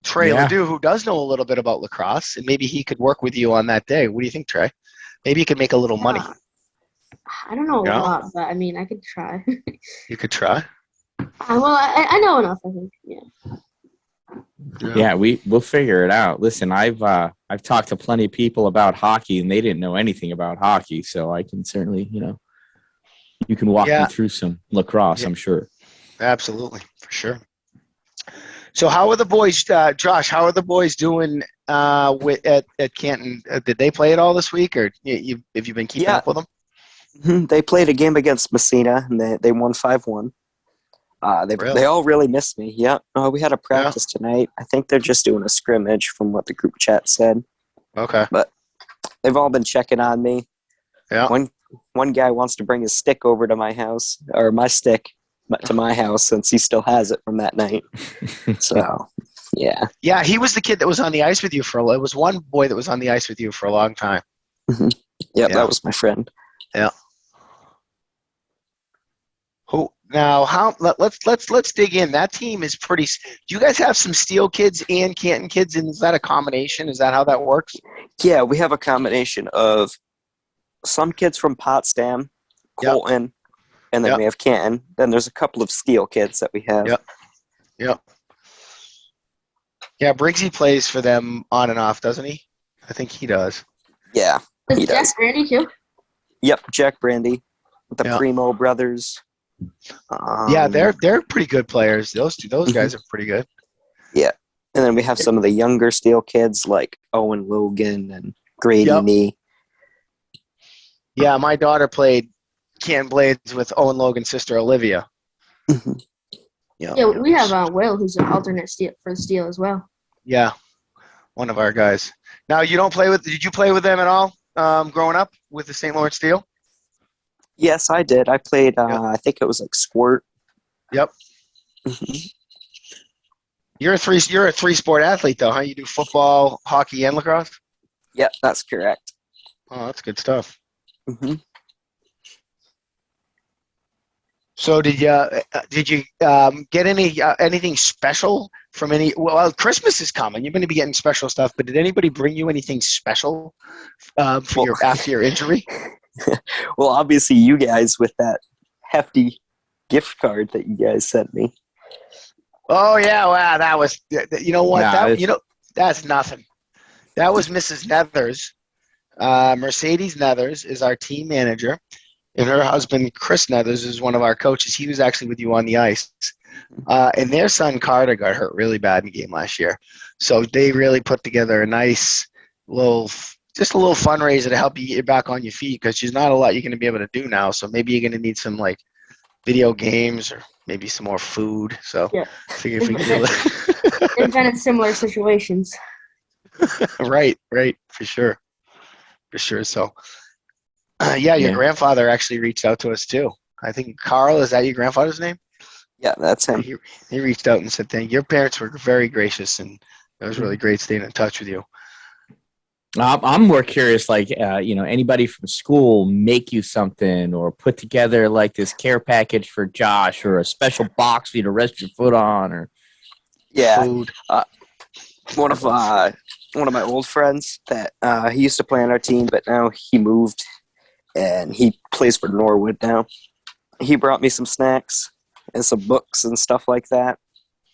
Trey Yeah. Ledoux, who does know a little bit about lacrosse, and maybe he could work with you on that day. What do you think, Trey? Maybe you could make a little money. I don't know a Yeah. lot, but I mean, I could try. You could try. I know enough. I think. Yeah. Yeah, we'll figure it out. Listen, I've talked to plenty of people about hockey, and they didn't know anything about hockey. So I can certainly, you can walk me through some lacrosse. Yeah. I'm sure. Absolutely, for sure. So how are the boys, Josh? How are the boys doing at Canton? Did they play at all this week, or have you been keeping Yeah. up with them? They played a game against Messina, and they won 5-1. Really? They all really missed me. Yeah. We had a practice tonight. I think they're just doing a scrimmage from what the group chat said. Okay. But they've all been checking on me. Yeah. One guy wants to bring his stick over to my house, or my stick to my house, since he still has it from that night. So, yeah. Yeah, he was the kid that was on the ice with you it was one boy that was on the ice with you for a long time. Yep, Yeah. that was my friend. Yeah. Now, let's dig in. That team is pretty. Do you guys have some Steel kids and Canton kids? And is that a combination? Is that how that works? Yeah, we have a combination of some kids from Potsdam, Colton, and then we have Canton. Then there's a couple of Steel kids that we have. Yep. Yeah, Briggsy plays for them on and off, doesn't he? I think he does. Yeah, Does he Jack does. Brandy too? Yep, Jack Brandy, the Primo brothers. Yeah, they're pretty good players. Those guys are pretty good. Yeah, and then we have some of the younger Steel kids like Owen Logan and Grady Nee. Yeah, my daughter played Canton Blades with Owen Logan's sister Olivia. Yeah, we have Will, who's an alternate Steel for the Steel as well. Yeah, one of our guys. Now, you don't play with? Did you play with them at all growing up with the St. Lawrence Steel? Yes, I did. I played. I think it was like squirt. Yep. You're a three sport athlete though, huh? You do football, hockey, and lacrosse. Yep, that's correct. Oh, that's good stuff. Mm-hmm. So did you get anything special from any? Well, Christmas is coming. You're going to be getting special stuff. But did anybody bring you anything special after your injury? Well, obviously, you guys with that hefty gift card that you guys sent me. Oh yeah, wow, that was. You know what? Nah, that's nothing. That was Mrs. Nethers. Mercedes Nethers is our team manager. And her husband, Chris Nethers, is one of our coaches. He was actually with you on the ice. And their son, Carter, got hurt really bad in the game last year. So they really put together a nice little fundraiser to help you get back on your feet because there's not a lot you're going to be able to do now. So maybe you're going to need some, like, video games or maybe some more food. So I figure if we can do that. They've been in similar situations. Right, for sure. So... your grandfather actually reached out to us too. I think Carl, is that your grandfather's name? Yeah, that's him. He reached out and said, "Thank you. Your parents were very gracious, and it was really great staying in touch with you." I'm more curious, like, anybody from school make you something or put together like this care package for Josh or a special box for you to rest your foot on or food. One of my old friends that he used to play on our team, but now he moved. And he plays for Norwood now. He brought me some snacks and some books and stuff like that.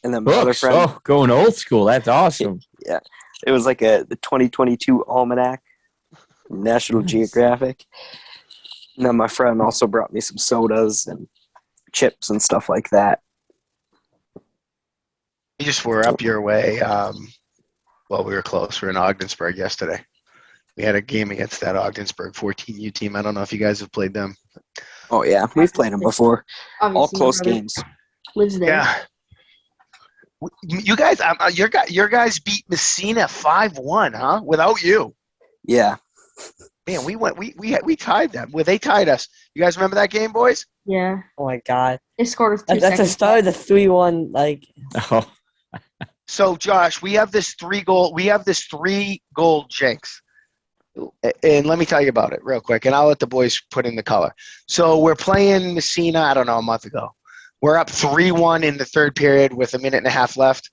And then my other friend, going old school. That's awesome. Yeah, it was like the 2022 almanac, National Geographic. And then my friend also brought me some sodas and chips and stuff like that. We just were up your way. We were close. We were in Ogdensburg yesterday. We had a game against that Ogdensburg 14U team. I don't know if you guys have played them. Oh, yeah. We've played them before. Obviously, all close games. Lives there. Yeah. You guys, your guys beat Messina 5-1, huh? Without you. Yeah. Man, we tied them. Well, they tied us. You guys remember that game, boys? Yeah. Oh my god. They scored with 2 That's the seconds. start of the 3-1 like Oh, So, Josh, we have this three goal jinx. And let me tell you about it real quick, and I'll let the boys put in the color. So we're playing Messina, I don't know, a month ago. We're up 3-1 in the third period with a minute and a half left.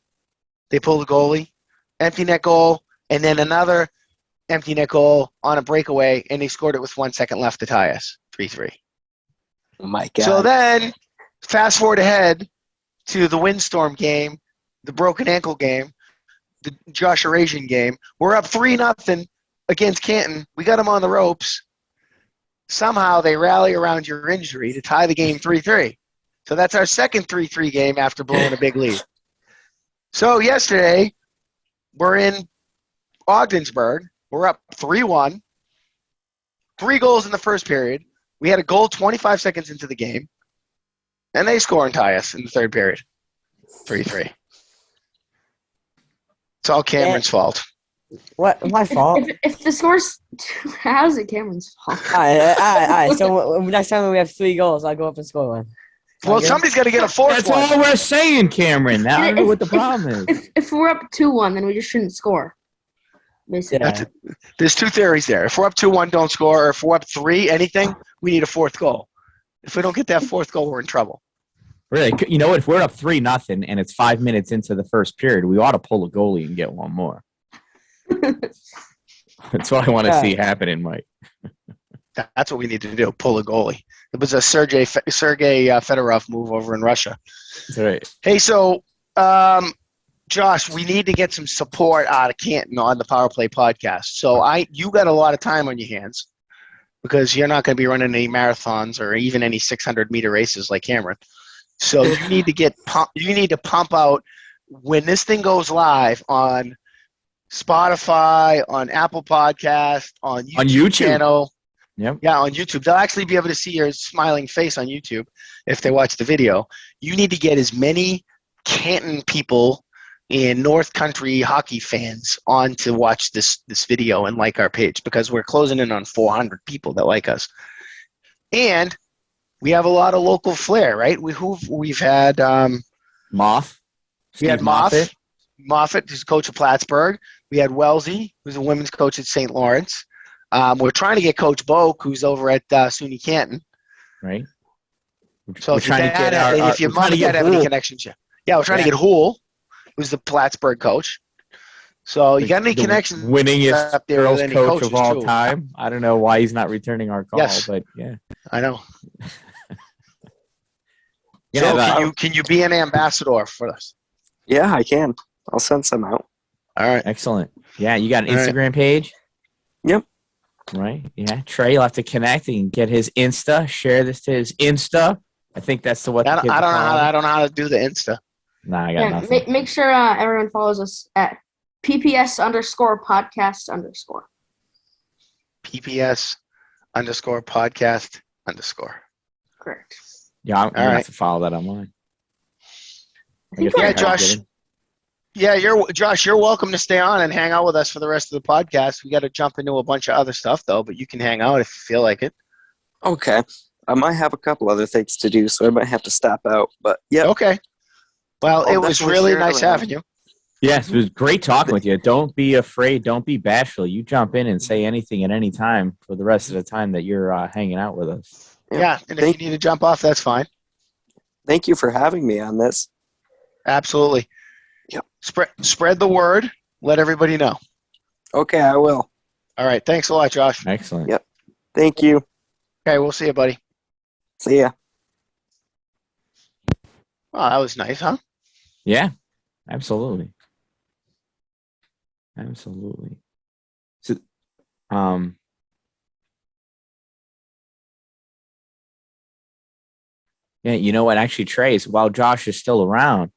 They pull the goalie, empty net goal, and then another empty net goal on a breakaway, and they scored it with 1 second left to tie us, 3-3. Oh, my God. So then, fast forward ahead to the windstorm game, the broken ankle game, the Josh Ayrassian game. We're up 3-0 against Canton. We got them on the ropes. Somehow they rally around your injury to tie the game 3-3. So that's our second 3-3 game after blowing a big lead. So yesterday, we're in Ogdensburg. We're up 3-1. 3 goals in the first period. We had a goal 25 seconds into the game. And they score and tie us in the third period. 3-3. It's all Cameron's fault. what? My fault. If the score's how's it Cameron's fault? All right. So next time when we have 3 goals, I'll go up and score one. Well, somebody's got to get a fourth that's one. all we're saying, Cameron. Now I don't know what the problem is. If we're up 2-1, then we just shouldn't score. Basically. Yeah. There's 2 theories there. If we're up 2-1, don't score. Or if we're up 3, anything, we need a fourth goal. If we don't get that fourth goal, we're in trouble. Really, you know, if we're up 3-0 and it's 5 minutes into the first period, we ought to pull a goalie and get one more. That's what I want to see happening, Mike. That's what we need to do. Pull a goalie. It was a Sergei Fedorov move over in Russia. That's right. Hey, so Josh, we need to get some support out of Canton on the Power Play podcast. So you got a lot of time on your hands because you're not going to be running any marathons or even any 600-meter races like Cameron. So you need to pump out when this thing goes live on Spotify, on Apple Podcast, on YouTube channel. Yep. Yeah, on YouTube. They'll actually be able to see your smiling face on YouTube if they watch the video. You need to get as many Canton people and North Country hockey fans on to watch this video and like our page because we're closing in on 400 people that like us. And we have a lot of local flair, right? We've had Moth. We had Moffat, who's coach of Plattsburgh. We had Wellesley, who's a women's coach at St. Lawrence. We're trying to get Coach Boak, who's over at SUNY Canton. Right. So if you might have any connections, we're trying to get Hool, who's the Plattsburgh coach. So you got any connections? Winningest up there girls with any coach of all too? time. I don't know why he's not returning our call, Yes. but yeah. I know. Yeah, so can you be an ambassador for us? Yeah, I can. I'll send some out. All right. Excellent. Yeah, you got an All right. Instagram page? Yep. Right. Yeah. Trey, you'll have to connect and get his Insta. Share this to his Insta. I think that's the what. I don't know how to do the Insta. Nah, I got nothing. Make sure everyone follows us at PPS_podcast_. PPS_podcast_. Correct. Yeah, I'm gonna right. have to follow that online. Yeah, Josh. Yeah, Josh, you're welcome to stay on and hang out with us for the rest of the podcast. We got to jump into a bunch of other stuff though, but you can hang out if you feel like it. Okay. I might have a couple other things to do, so I might have to stop out. But yeah. Okay. Well, I'll it was definitely really share it nice around. having you. Yes, it was great talking with you. Don't be afraid. Don't be bashful. You jump in and say anything at any time for the rest of the time that you're hanging out with us. Yeah, and if you need to jump off, that's fine. Thank you for having me on this. Absolutely. Yep. Spread the word. Let everybody know. Okay, I will. All right. Thanks a lot, Josh. Excellent. Yep. Thank you. Okay, we'll see you, buddy. See ya. Oh, that was nice, huh? Yeah, absolutely. Absolutely. So, yeah, you know what? Actually, Trace, while Josh is still around,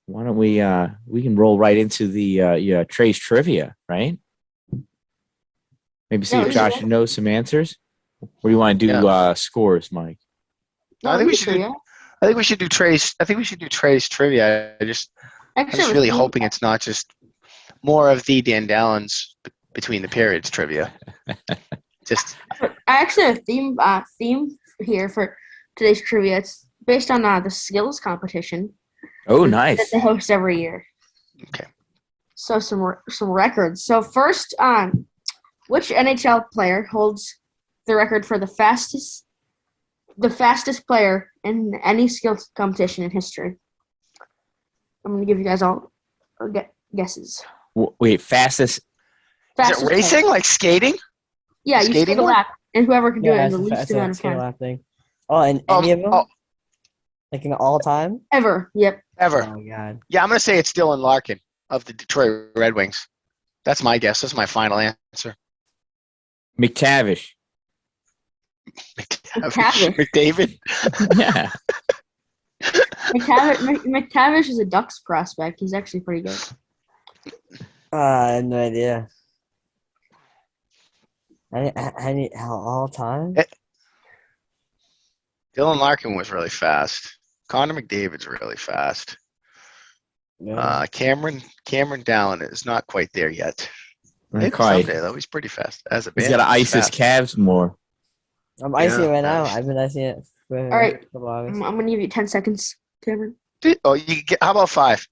why don't we can roll right into the Trace trivia, right? Maybe see if Josh knows some answers. Or do you want to do scores, Mike? No, I think we should do Trey's. I think we should do Trey's trivia. I'm just really hoping it's not just more of the Dan Dallins between the periods trivia. I actually have a theme here for today's trivia. It's based on the skills competition. Oh, nice. That they host every year. Okay. So some records. So first, which NHL player holds the record for the fastest player in any skills competition in history? I'm going to give you guys all guesses. Wait, fastest Is it racing, like skating? Yeah, you skate a lap, and whoever can do it in the least amount of time. Lap thing. Oh, and any of them? Like in all time? Ever, yep. Ever. Oh, God. Yeah, I'm going to say it's Dylan Larkin of the Detroit Red Wings. That's my guess. That's my final answer. McTavish. McDavid? Yeah. McTavish is a Ducks prospect. He's actually pretty good. I have no idea. All time? Dylan Larkin was really fast. Connor McDavid's really fast. Yeah. Cameron Dallin is not quite there yet. Maybe Quite. someday, though. He's pretty fast. As a He's band, got to ice his fast. calves more. I'm icing it right now. Yeah. I've been icing it for All right. a couple hours. I'm going to give you 10 seconds, Cameron. Oh, how about 5?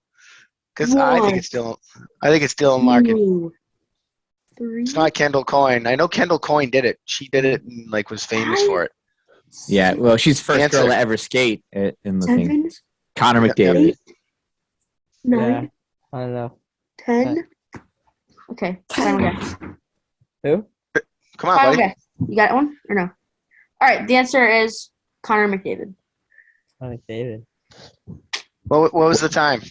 Because I think it's Dylan Larkin. 2, 3. It's not Kendall Coyne. I know Kendall Coyne did it. She did it and was famous for it. Yeah, well, she's the first Answer. girl to ever skate in the 7, thing. Connor Yep, McDavid. 8, 9, Yeah. I don't know. 10. Okay, final guess. Who? Come on, Final buddy. guess. You got one or no? All right, the answer is Connor McDavid. Oh, David. What was the time?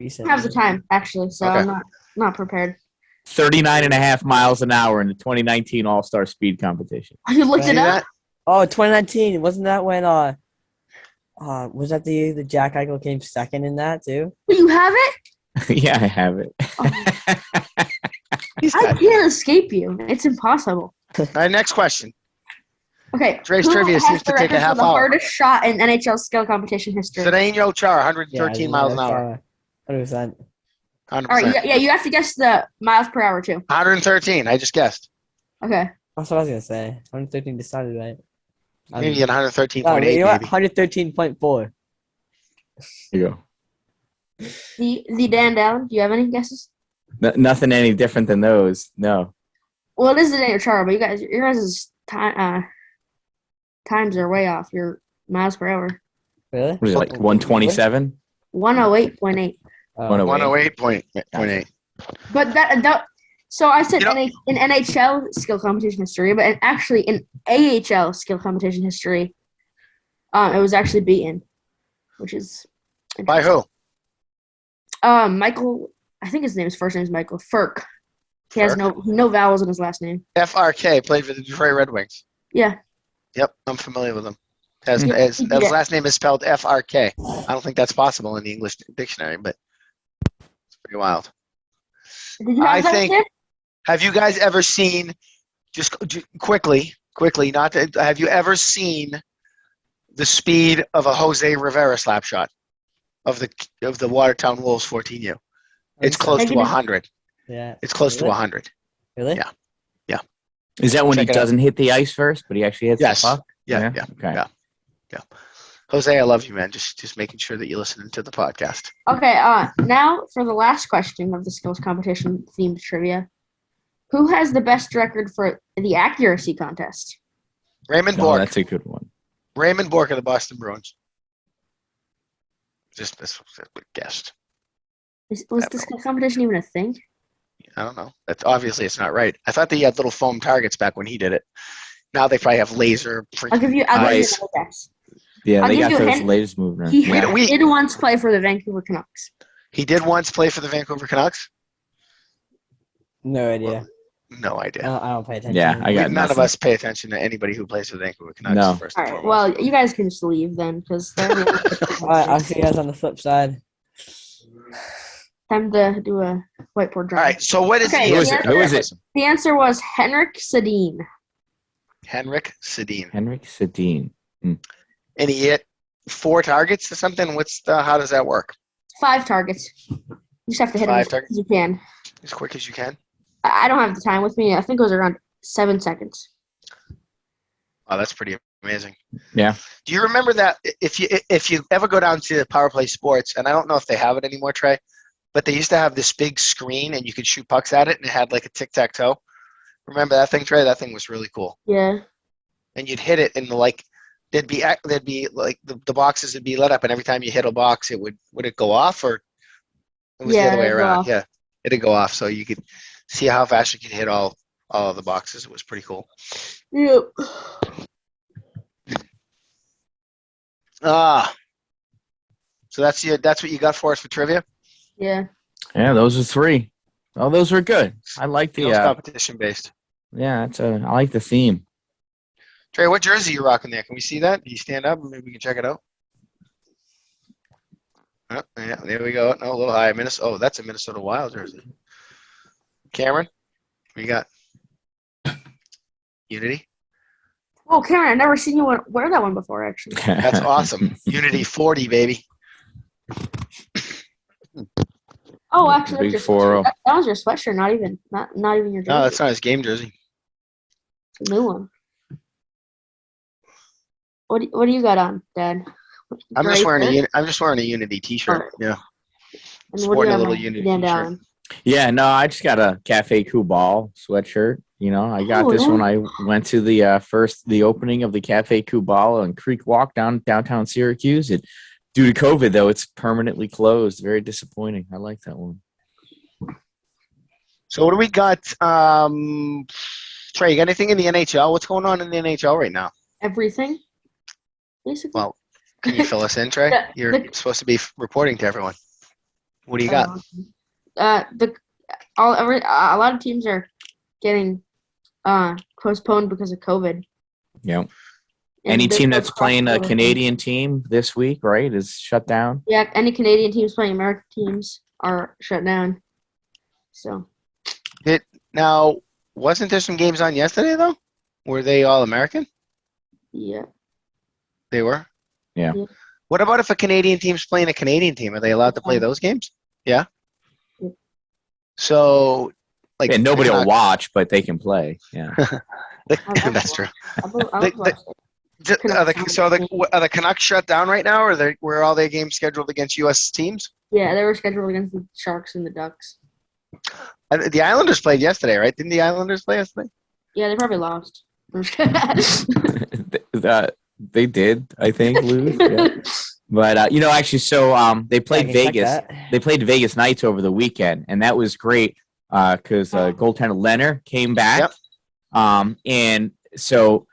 I have the time actually, so Okay. I'm not prepared. 39.5 miles an hour in the 2019 All-Star Speed Competition. You looked See it up. that? Oh, 2019. Wasn't that when was that the year that Jack Eichel came second in that too? Well, you have it. Yeah, I have it. He's I got it. can't escape you. It's impossible. All right, next question. Okay. Trey's who trivia has seems the to take a record for half the hour. hardest shot in NHL skill competition history? Zdeno Chara, 113 miles an hour. 100%. 100%. All right. You have to guess the miles per hour too. 113. I just guessed. Okay. That's what I was gonna say. 113 decided right. Maybe at 113.8, No, you know what? maybe. 113.4. Here you go. The Dan Down. Do you have any guesses? Nothing any different than those. No. Well, it is the Daniel Chara, but your guys' times are way off. Your miles per hour. Really? What is it, like 127? 108.8. Oh. 108.8. But so I said You know- in NHL skill competition history, but actually in AHL skill competition history, it was actually beaten, which is By who? Michael. I think his first name is Michael Furk. He has no vowels in his last name. FRK, played for the Detroit Red Wings. Yeah. Yep, I'm familiar with him. His Yeah. last name is spelled FRK. I don't think that's possible in the English dictionary, but it's pretty wild. Did you have that tip? Have you guys ever seen, just quickly, have you ever seen the speed of a Jose Rivera slap shot of the Watertown Wolves 14U? It's close to 100. Yeah. It's close to Really? 100. Really? Yeah. Is that when Check he it out. doesn't hit the ice first, but he actually hits Yes. the puck? Yeah. Okay. Yeah. Jose, I love you, man. Just making sure that you're listening to the podcast. Okay. Now for the last question of the skills competition themed trivia, who has the best record for the accuracy contest? Raymond No, Bork. that's a good one. Raymond Bork of the Boston Bruins. Just this guessed. Was the skill competition even a thing? I don't know. It's not right. I thought they had little foam targets back when he did it. Now they probably have laser. I'll give you another eyes. guess. Yeah, I'll they give got you a those hint. latest moving around. He Yeah. did once play for the Vancouver Canucks. He did once play for the Vancouver Canucks. No idea. No idea. I don't pay attention. Yeah, I got None of nothing. us pay attention to anybody who plays for the Vancouver Canucks. No. First All and right. foremost. Well, you guys can just leave then, because All right, I'll see you guys on the flip side. time to do a whiteboard All drawing. right. So what is Okay, the Who is answer? it? Who is it? The answer was Henrik Sedin. Henrik Sedin. Henrik Sedin. And he hit 4 targets or something. How does that work? 5 targets. You just have to hit them 5 as quick targets? as you can. As quick as you can. I don't have the time with me. I think it was around 7 seconds. Oh, that's pretty amazing. Yeah. Do you remember that if you ever go down to Power Play Sports, and I don't know if they have it anymore, Trey, but they used to have this big screen and you could shoot pucks at it and it had like a tic-tac-toe. Remember that thing, Trey? That thing was really cool. Yeah. And you'd hit it and there'd be like the boxes would be lit up, and every time you hit a box, would it go off, or it was the other way it'd go around? off. Yeah, it'd go off, so you could see how fast you could hit all of the boxes. It was pretty cool. Yep. So that's what you got for us for trivia. Yeah. Yeah, those are 3. Oh, those were good. I like the Skills competition based. I like the theme. Trey, what jersey are you rocking there? Can we see that? Can you stand up and maybe we can check it out? Oh, yeah, there we go. No, a little higher. Oh, that's a Minnesota Wild jersey. Cameron, what you got? Unity? Oh, Karen, I've never seen you wear that one before, actually. That's awesome. Unity 40, baby. Oh, actually, Big that's your 4-0. sweatshirt. That was your sweatshirt, not even your jersey. No, that's not his game jersey. It's a new one. What do you got on, Dad? I'm just Gray wearing shirt? a Unity T-shirt. Alright. Yeah. And what do Sporting you a have little on? Unity Dan t-shirt. Down. Yeah, no, I just got a Cafe Cubal sweatshirt. I got this yeah. when I went to the opening of the Cafe Cubal on Creek Walk downtown Syracuse. Due to COVID, though, it's permanently closed. Very disappointing. I like that one. So what do we got? Trey, you got anything in the NHL? What's going on in the NHL right now? Everything, basically. Well, can you fill us in, Trey? You're supposed to be reporting to everyone. What do you got? A lot of teams are getting postponed because of COVID. Yeah. And Any there's team no that's playing a crossover. Canadian team this week, right, is shut down. Yeah, any Canadian teams playing American teams are shut down. So. Now, wasn't there some games on yesterday though? Were they all American? Yeah. They were. Yeah. What about if a Canadian team's playing a Canadian team? Are they allowed to play those games? Yeah. Yeah. So, like, And nobody will watch, but they can play. Yeah. That's true. Are the Canucks shut down right now, or were all their games scheduled against U.S. teams? Yeah, they were scheduled against the Sharks and the Ducks. The Islanders played yesterday, right? Didn't the Islanders play yesterday? Yeah, they probably lost. They did, I think, lose. Yeah. But actually, so they played Vegas. They played Vegas Knights over the weekend, and that was great because goaltender Leonard came back. Yep. And so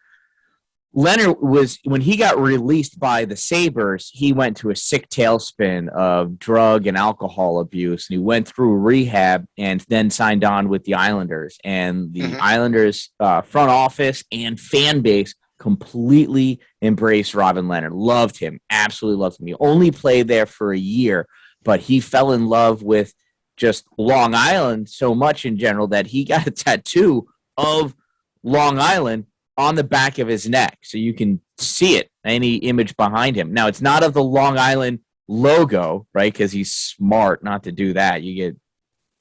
Leonard when he got released by the Sabres, he went to a sick tailspin of drug and alcohol abuse, and he went through rehab and then signed on with the Islanders. And the Islanders front office and fan base completely embraced Robin Leonard. Loved him, absolutely loved him. He only played there for a year, but he fell in love with just Long Island so much in general that he got a tattoo of Long Island on the back of his neck, so you can see it, any image behind him. Now, it's not of the Long Island logo, right, because he's smart not to do that. You get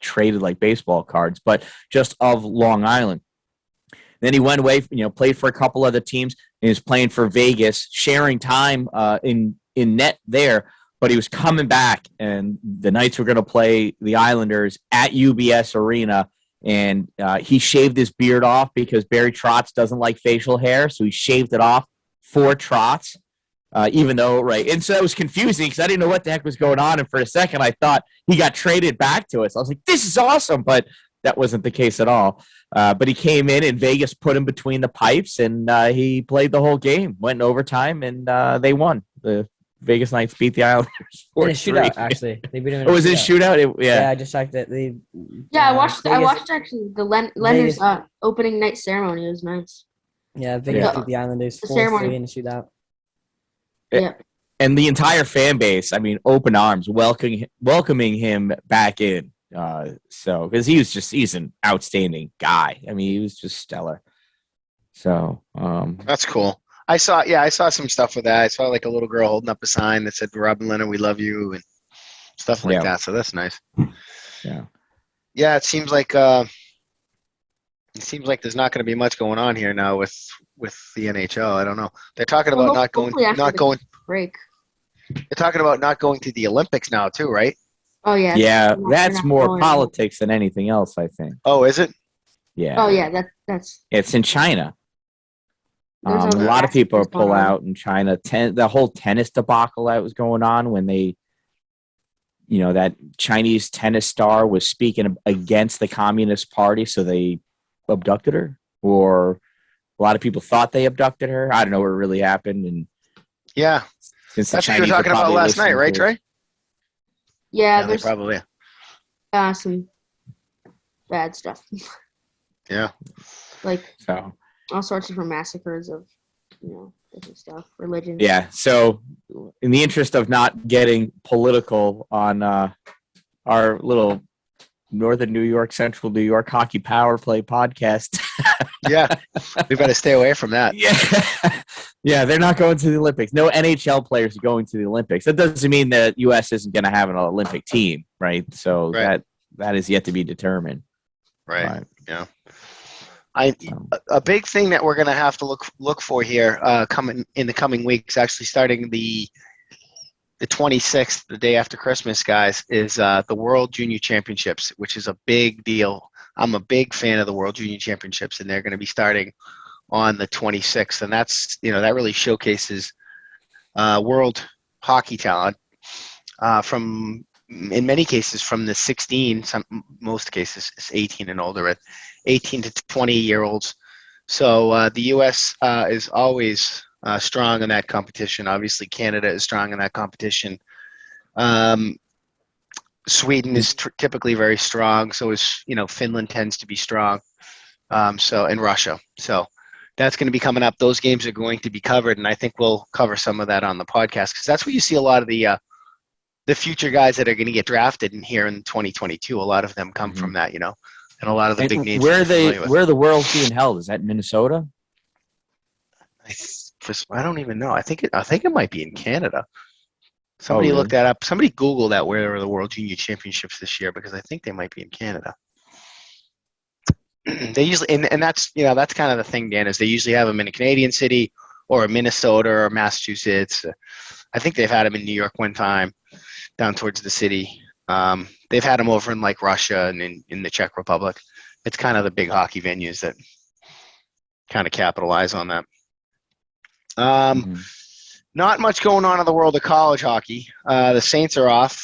traded like baseball cards, but just of Long Island. Then he went away, played for a couple other teams, and he was playing for Vegas, sharing time in net there, but he was coming back, and the Knights were going to play the Islanders at UBS Arena. And he shaved his beard off because Barry Trotz doesn't like facial hair, so he shaved it off for Trotz, even though, right. And so that was confusing because I didn't know what the heck was going on. And for a second, I thought he got traded back to us. I was like, this is awesome. But that wasn't the case at all. But he came in and Vegas put him between the pipes, and he played the whole game, went in overtime, and they won. The Vegas Knights beat the Islanders 4-3. In a shootout, actually. They beat him in was it a shootout? Yeah, I just checked it. I watched actually the Leonard's opening night ceremony. It was nice. Yeah, Vegas beat the Islanders 4-3 in a shootout. Yeah. And the entire fan base, open arms, welcoming him back in. So because he's an outstanding guy. He was just stellar. So that's cool. I saw some stuff with that. I saw like a little girl holding up a sign that said, "Robin Leonard, we love you," and stuff like that. So that's nice. Yeah. Yeah, it seems like there's not going to be much going on here now with the NHL. I don't know. They're talking about not going break. They're talking about not going to the Olympics now too, right? Oh yeah. Yeah, that's more politics than anything else, I think. Oh, is it? Yeah. Oh yeah, that's. It's in China. A lot of people are pull out in China. The whole tennis debacle that was going on when they, that Chinese tennis star was speaking against the Communist Party, so they abducted her. Or a lot of people thought they abducted her. I don't know what really happened. And yeah, since that's what you were talking about last night, right, Trey? Yeah, there's probably some bad stuff. Yeah, like so. All sorts of different massacres of, different stuff, religion. Yeah. So, in the interest of not getting political on our little Northern New York, Central New York hockey power play podcast. Yeah, we better stay away from that. Yeah. Yeah, they're not going to the Olympics. No NHL players are going to the Olympics. That doesn't mean that U.S. isn't going to have an Olympic team, right? So that is yet to be determined. Right. Yeah. A big thing that we're going to have to look for here coming in the coming weeks, actually starting the the 26th, the day after Christmas, guys, is the World Junior Championships, which is a big deal. I'm a big fan of the World Junior Championships, and they're going to be starting on the 26th, and that's that really showcases world hockey talent from, in many cases, from the 16, most cases it's 18 and older, 18 to 20-year-olds. So the U.S. Is always strong in that competition. Obviously, Canada is strong in that competition. Sweden is typically very strong. So is Finland tends to be strong. And Russia. So that's going to be coming up. Those games are going to be covered, and I think we'll cover some of that on the podcast because that's where you see a lot of the future guys that are going to get drafted in here in 2022. A lot of them come from that, and a lot of the big names. Where are the Worlds being held? Is that Minnesota? I don't even know. I think it might be in Canada. Somebody really? look that up. Somebody Google that. Where are the World Junior Championships this year? Because I think they might be in Canada. They usually, and that's that's kind of the thing, Dan, is they usually have them in a Canadian city or Minnesota or Massachusetts. I think they've had them in New York one time, down towards the city. They've had them over in like Russia and in the Czech Republic. It's kind of the big hockey venues that kind of capitalize on that. Not much going on in the world of college hockey. The Saints are off.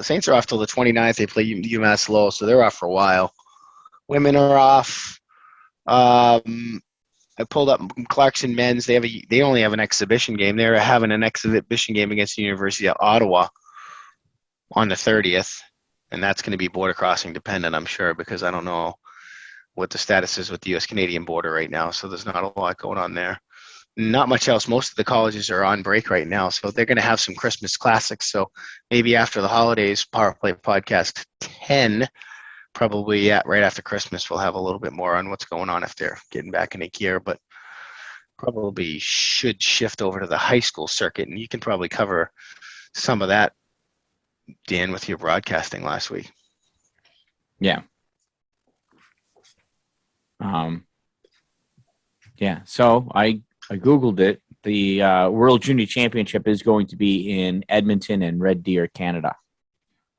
Saints are off till the 29th. They play UMass Lowell, so they're off for a while. Women are off. I pulled up Clarkson men's. They only have an exhibition game. They're having an exhibition game against the University of Ottawa on the 30th, and that's going to be border crossing dependent, I'm sure, because I don't know what the status is with the U.S.-Canadian border right now, so there's not a lot going on there. Not much else. Most of the colleges are on break right now, so they're going to have some Christmas classics. So maybe after the holidays, Power Play Podcast 10, probably right after Christmas, we'll have a little bit more on what's going on if they're getting back into gear, but probably should shift over to the high school circuit, and you can probably cover some of that, Dan, with your broadcasting last week. Yeah. So I Googled it. The World Junior Championship is going to be in Edmonton and Red Deer, Canada.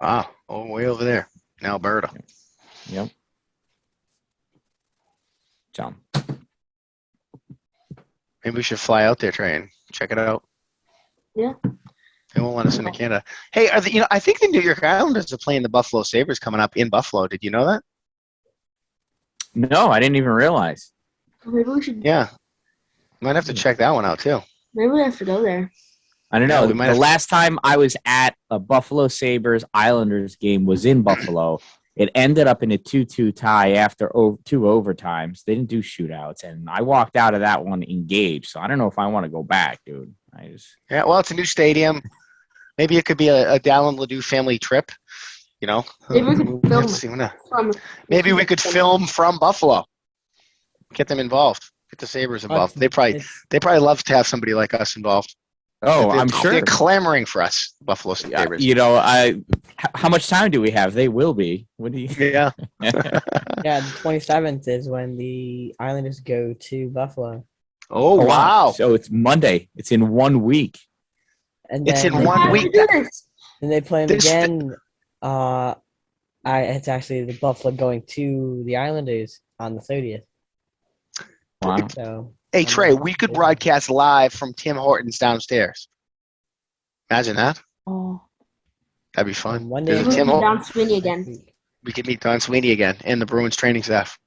Ah, way over there in Alberta. Yep. So maybe we should fly out there, Trey, and check it out. Yeah. They won't let us into Canada. Hey, I think the New York Islanders are playing the Buffalo Sabres coming up in Buffalo. Did you know that? no, I didn't even realize. Maybe we should. Yeah. Might have to check that one out, too. Maybe we have to go there. I don't Yeah, know. we might The have- last time I was at a Buffalo Sabres Islanders game was in Buffalo. It ended up in a 2-2 tie after 2 overtimes. They didn't do shootouts, and I walked out of that one engaged. So I don't know if I want to go back, dude. Yeah, well, it's a new stadium. Maybe it could be a Dallin Ledoux family trip, Maybe we could We'll have film to see when that- from. Maybe we could film from Buffalo. Get them involved. Get the Sabres involved. They probably love to have somebody like us involved. Oh, They're- I'm sure. They're clamoring for us, Buffalo Sabres. How much time do we have? They will be. What do you? Yeah. Yeah, the 27th is when the Islanders go to Buffalo. Oh, wow. So it's Monday. It's in 1 week. And It's then, in 1 week. Then they play them This- again. It's actually the Buffalo going to the Islanders on the 30th. Wow. So Hey, Trey, we could broadcast live from Tim Hortons downstairs. Imagine that. Oh. That'd be fun. One Visit day Maybe Tim we'll Hortons. down Sweeney again. We could meet Don Sweeney again and the Bruins training staff.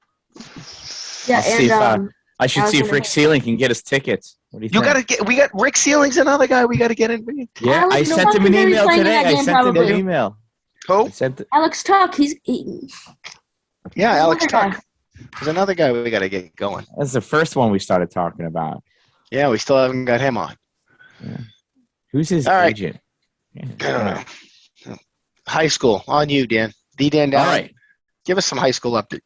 Yeah, I'll see and if, I should see if Rick Sealing can get us tickets. What do you think? We got Rick Sealing's another guy we got to get in. Yeah, I Alex sent him an Tuck is email playing in today. that I game, sent him an probably. email. Who? Alex Tuck, he's Yeah, Alex another guy. Tuck. There's another guy we got to get going. That's the first one we started talking about. Yeah, we still haven't got him on. Who's his All right. agent? I don't know. High school, on you, Dan. Dan All down. right. Give us some high school update.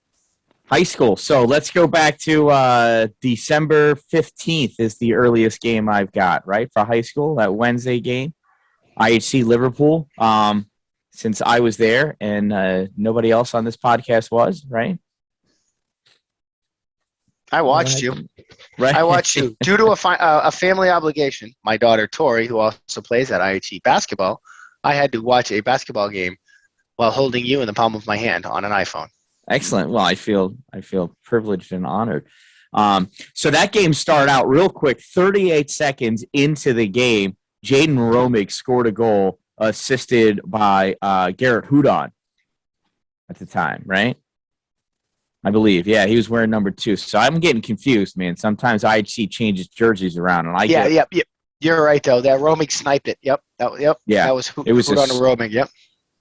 High school. So let's go back to December 15th is the earliest game I've got, right, for high school, that Wednesday game. IHC Liverpool, since I was there and nobody else on this podcast was, right? I watched you. Right. I watched you. Due to a family obligation, my daughter Tori, who also plays at IHE basketball, I had to watch a basketball game while holding you in the palm of my hand on an iPhone. Excellent. Well, I feel privileged and honored. So that game started out real quick. 38 seconds into the game, Jaden Romig scored a goal, assisted by Garrett Hudon at the time, right? I believe. Yeah, he was wearing number 2. So I'm getting confused, man. Sometimes IHC changes jerseys around, and Yep. You're right though. That Romig sniped it. Yep. Yeah. That was it was Hudon to Romig. Yep.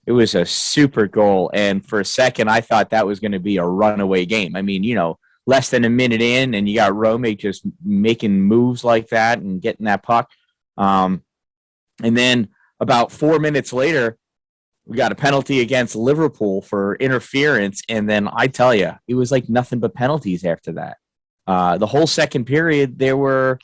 It was a super goal, and for a second, I thought that was going to be a runaway game. I mean, less than a minute in, and you got Romig just making moves like that and getting that puck. And then about 4 minutes later, we got a penalty against Liverpool for interference, and then I tell you, it was like nothing but penalties after that. The whole second period, there were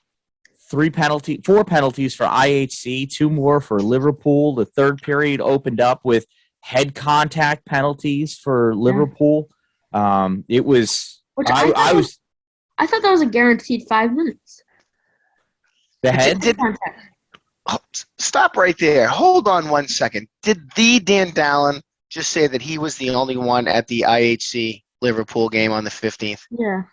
4 penalties for IHC, 2 more for Liverpool. The third period opened up with head contact penalties for Liverpool. It was. I thought that was a guaranteed 5 minutes. The head. Stop right there. Hold on 1 second. Did the Dan Dallin just say that he was the only one at the IHC Liverpool game on the 15th? Yeah.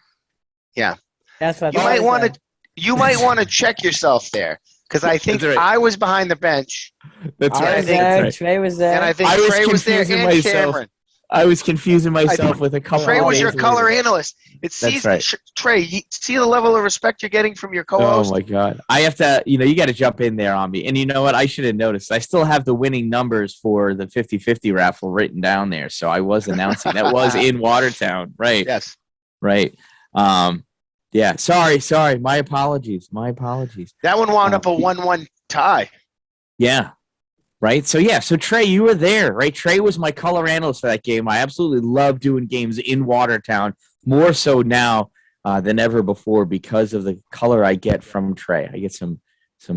Yeah. That's what You might want to check yourself there, because I think right. I was behind the bench. That's I right. was there. That's right. Trey was there. And I think Trey was there and Cameron. I was confusing myself with a couple. Trey was your days color later. analyst. That's right. Trey, you see the level of respect you're getting from your co-host? Oh my God. I have to, you got to jump in there on me. And you know what? I should have noticed. I still have the winning numbers for the 50-50 raffle written down there. So I was announcing that was in Watertown. Right. Yes. Right. Yeah. Sorry. My apologies. That one wound up a 1-1 tie. Yeah. Right. So Trey, you were there, right? Trey was my color analyst for that game. I absolutely love doing games in Watertown, more so now than ever before because of the color I get from Trey. I get some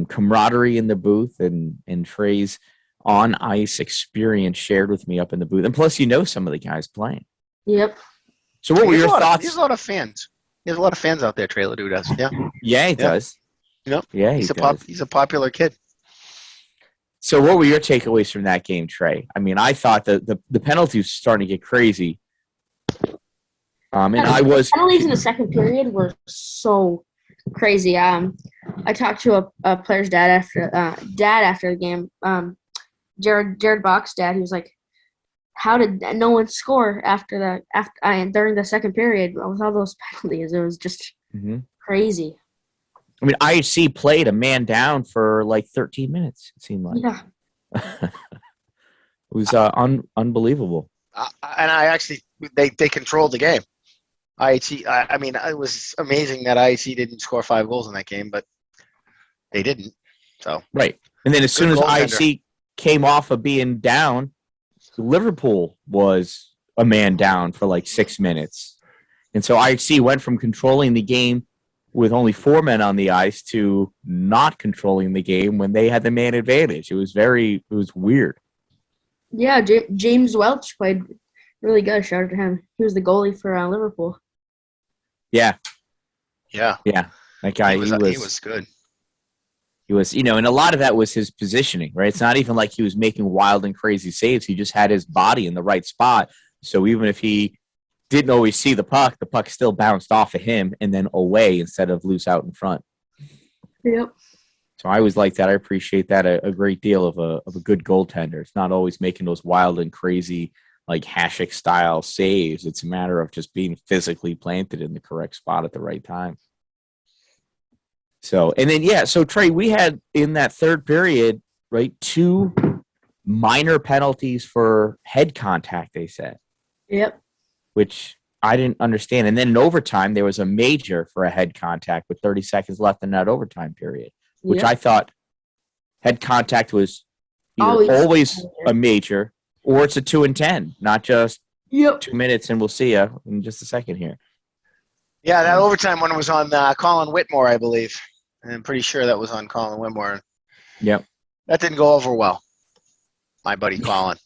camaraderie in the booth and Trey's on ice experience shared with me up in the booth. And plus, some of the guys playing. Yep. So what were your thoughts? He has a lot of fans. He has a lot of fans out there, Trey Ledoux does. Yeah. Yeah, he does. Yeah, he's a popular kid. So what were your takeaways from that game, Trey? I mean, I thought the penalties were starting to get crazy. The penalties in the second period were so crazy. I talked to a player's dad after the game. Jared Bach's dad. He was like, "How did no one score during the second period with all those penalties? It was just crazy." I mean, IHC played a man down for like 13 minutes, it seemed like. Yeah. It was unbelievable. And I actually, they controlled the game. IHC, I mean, it was amazing that IHC didn't score 5 goals in that game, but they didn't. So right. And then as soon as IHC came off of being down, Liverpool was a man down for like 6 minutes. And so IHC went from controlling the game with only 4 men on the ice to not controlling the game when they had the man advantage. It was weird. Yeah, James Welch played really good. Shout out to him. He was the goalie for Liverpool. Yeah. That guy, he was good. He was, and a lot of that was his positioning, right? It's not even like he was making wild and crazy saves. He just had his body in the right spot. So even if he didn't always see the puck still bounced off of him and then away instead of loose out in front. Yep. So I always like that. I appreciate that a great deal of a good goaltender. It's not always making those wild and crazy, like Hasek style saves. It's a matter of just being physically planted in the correct spot at the right time. So, and then, so Trey, we had in that third period, right, 2 minor penalties for head contact, they said. Yep. Which I didn't understand. And then in overtime, there was a major for a head contact with 30 seconds left in that overtime period, which I thought head contact was always a major, or it's a 2 and 10, not just 2 minutes and we'll see you in just a second here. Yeah, that overtime one was on Colin Whitmore, I believe. I'm pretty sure that was on Colin Whitmore. Yep. That didn't go over well, my buddy Colin.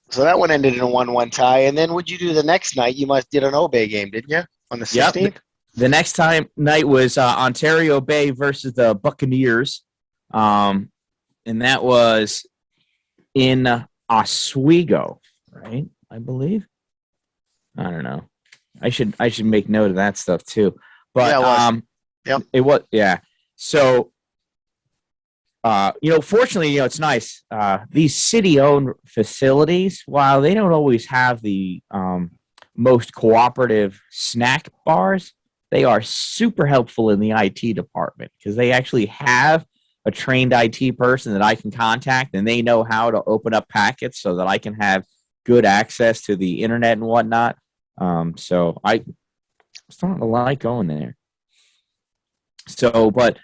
So that one ended in a 1-1 tie. And then what'd you do the next night? You did an Obey game, didn't you? on the Yep. 16th. The next night was Ontario Bay versus the Buccaneers, and that was in Oswego, right? I believe. I don't know. I should make note of that stuff too. But Yeah, it was. Yep. It was, yeah. So, fortunately, it's nice. These city-owned facilities, while they don't always have the most cooperative snack bars, they are super helpful in the IT department because they actually have a trained IT person that I can contact, and they know how to open up packets so that I can have good access to the internet and whatnot. So I'm starting to like going there. So, but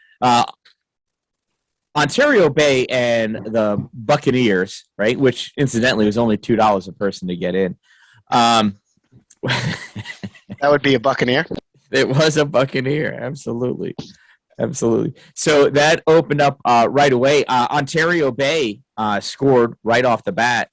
Ontario Bay and the Buccaneers, right, which incidentally was only $2 a person to get in. That would be a Buccaneer. It was a Buccaneer, absolutely. So that opened up right away. Ontario Bay scored right off the bat.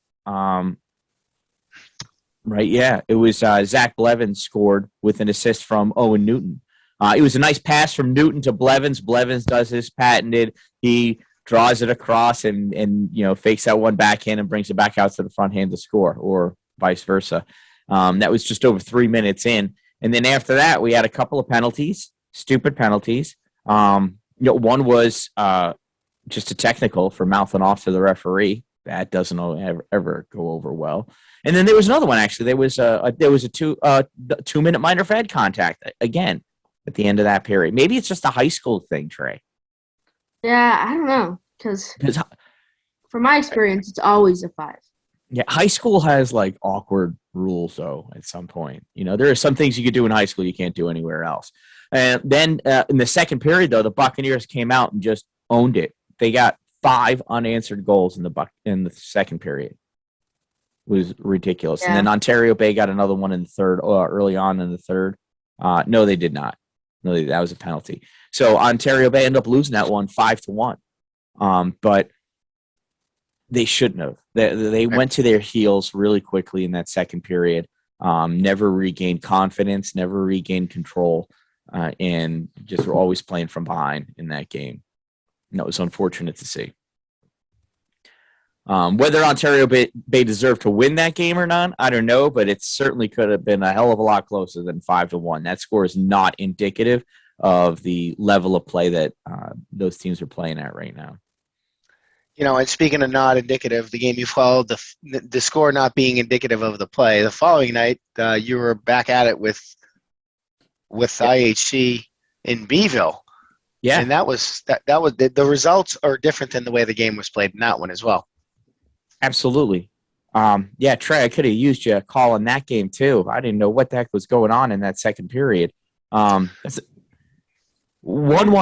Right, yeah. It was Zach Blevins scored with an assist from Owen Newton. It was a nice pass from Newton to Blevins. Blevins does his patented. He draws it across and fakes that one backhand and brings it back out to the front hand to score, or vice versa. That was just over 3 minutes in. And then after that, we had a couple of penalties, stupid penalties. One was just a technical for mouthing off to the referee. That doesn't ever go over well. And then there was another one. Actually, there was a 2-minute minor fed contact again at the end of that period. Maybe it's just a high school thing, Trey. Yeah, I don't know, because from my experience, it's always a 5. Yeah, high school has like awkward rules though. At some point, there are some things you could do in high school you can't do anywhere else. And then in the second period, though, the Buccaneers came out and just owned it. They got 5 unanswered goals in the second period. It was ridiculous. Yeah. And then Ontario Bay got another one in the third, early on in the third. No, they did not. No, that was a penalty. So Ontario Bay ended up losing that one 5-1. But they shouldn't have. They went to their heels really quickly in that second period. Never regained confidence, never regained control, and just were always playing from behind in that game. And that was unfortunate to see. Whether Ontario Bay deserved to win that game or not, I don't know, but it certainly could have been a hell of a lot closer than 5-1. That score is not indicative of the level of play that those teams are playing at right now. And speaking of not indicative, the game you followed, the score not being indicative of the play, the following night you were back at it with IHC in Beeville. Yeah. And that was the results are different than the way the game was played in that one as well. Absolutely. Trey, I could have used you calling that game too. I didn't know what the heck was going on in that second period. 1-1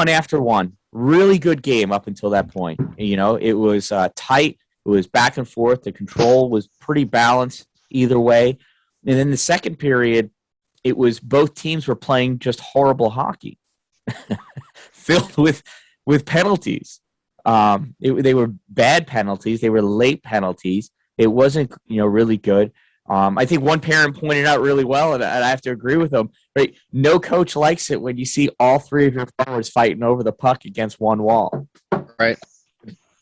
after one. Really good game up until that point. It was tight. It was back and forth. The control was pretty balanced either way. And then the second period, it was both teams were playing just horrible hockey, filled with penalties. They were bad penalties. They were late penalties. It wasn't, really good. I think one parent pointed out really well, and I have to agree with them. Right? No coach likes it when you see all 3 of your forwards fighting over the puck against one wall. Right.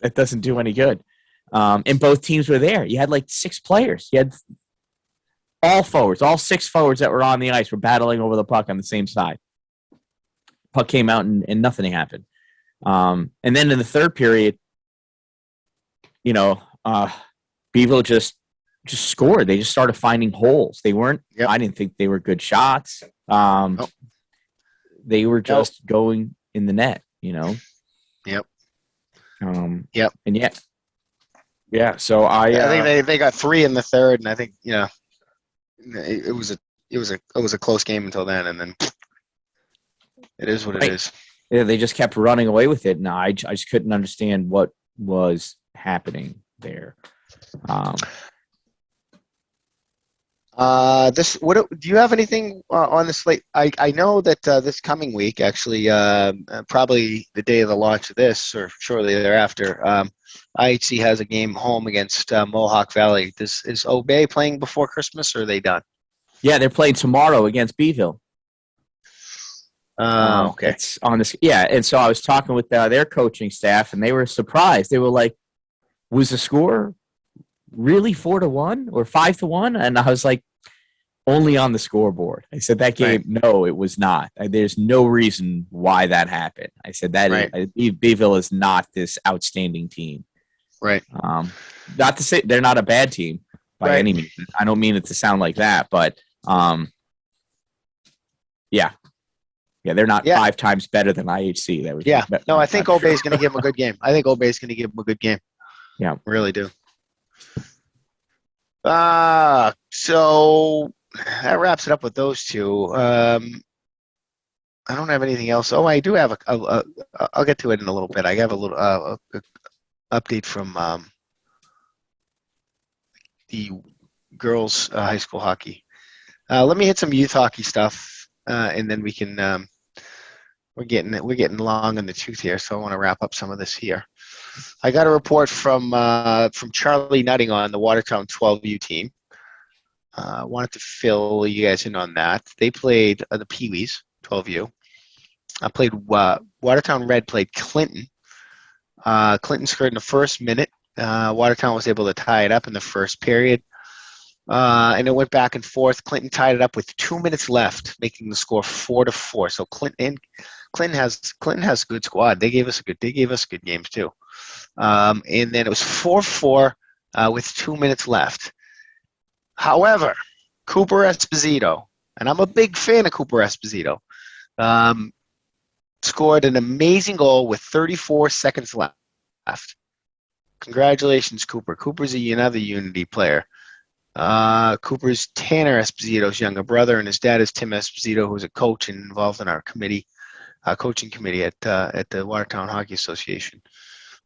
That doesn't do any good. And both teams were there. You had like 6 players. You had all 6 forwards that were on the ice were battling over the puck on the same side. Puck came out and nothing happened. And then in the third period, Beeville just scored. They just started finding holes. They weren't. Yep. I didn't think they were good shots. Nope. They were just going in the net. Yep. Yep. And So I think they got 3 in the third, and I think it was a close game until then, and then it is what it is. Yeah, they just kept running away with it. And I just couldn't understand what was happening there. Do you have anything on the slate? I know that this coming week, actually, probably the day of the launch of this or shortly thereafter, IHC has a game home against Mohawk Valley. Is Obey playing before Christmas, or are they done? Yeah, they're playing tomorrow against Beeville. Okay. It's on this. Yeah. And so I was talking with their coaching staff, and they were surprised. They were like, was the score really 4-1 or 5-1? And I was like, only on the scoreboard. I said, that game, no, it was not. There's no reason why that happened. I said, Beeville is not this outstanding team. Right. Not to say they're not a bad team by any means. I don't mean it to sound like that, but yeah, they're not 5 times better than IHC. No, I think Obey's going to give them a good game. I think Obey's going to give them a good game. Yeah, I really do. So that wraps it up with those two. I don't have anything else. Oh, I do have I'll get to it in a little bit. I have a little update from the girls' high school hockey. Let me hit some youth hockey stuff, and then we can. We're getting long in the tooth here, so I want to wrap up some of this here. I got a report from Charlie Nutting on the Watertown 12U team. Wanted to fill you guys in on that. They played the PeeWees 12U. I played Watertown Red played Clinton. Clinton scored in the first minute. Watertown was able to tie it up in the first period. And it went back and forth. Clinton tied it up with 2 minutes left, making the score 4-4. So Clinton has a good squad. They gave us good games too. And then it was 4-4 with 2 minutes left. However, Cooper Esposito, and I'm a big fan of Cooper Esposito, scored an amazing goal with 34 seconds left. Congratulations, Cooper. Cooper's another Unity player. Cooper's Tanner Esposito's younger brother, and his dad is Tim Esposito, who's a coach and involved in our coaching committee at the Watertown Hockey Association.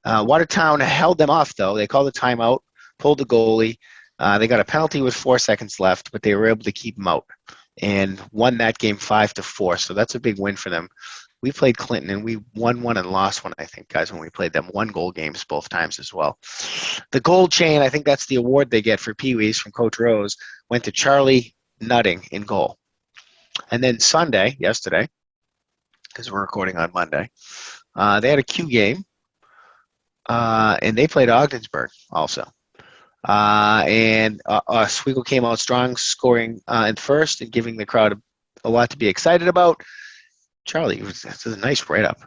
Watertown held them off, though. They called a timeout, pulled the goalie. They got a penalty with 4 seconds left, but they were able to keep them out and won that game 5-4. So that's a big win for them. We played Clinton, and we won one and lost one, I think, guys, when we played them. 1-goal games both times as well. The gold chain, I think that's the award they get for PeeWees from Coach Rose, went to Charlie Nutting in goal. And then Sunday, yesterday, because we're recording on Monday, they had a Q game, and they played Ogdensburg also. And Oswego came out strong, scoring in first and giving the crowd a lot to be excited about. Charlie, this is a nice write-up.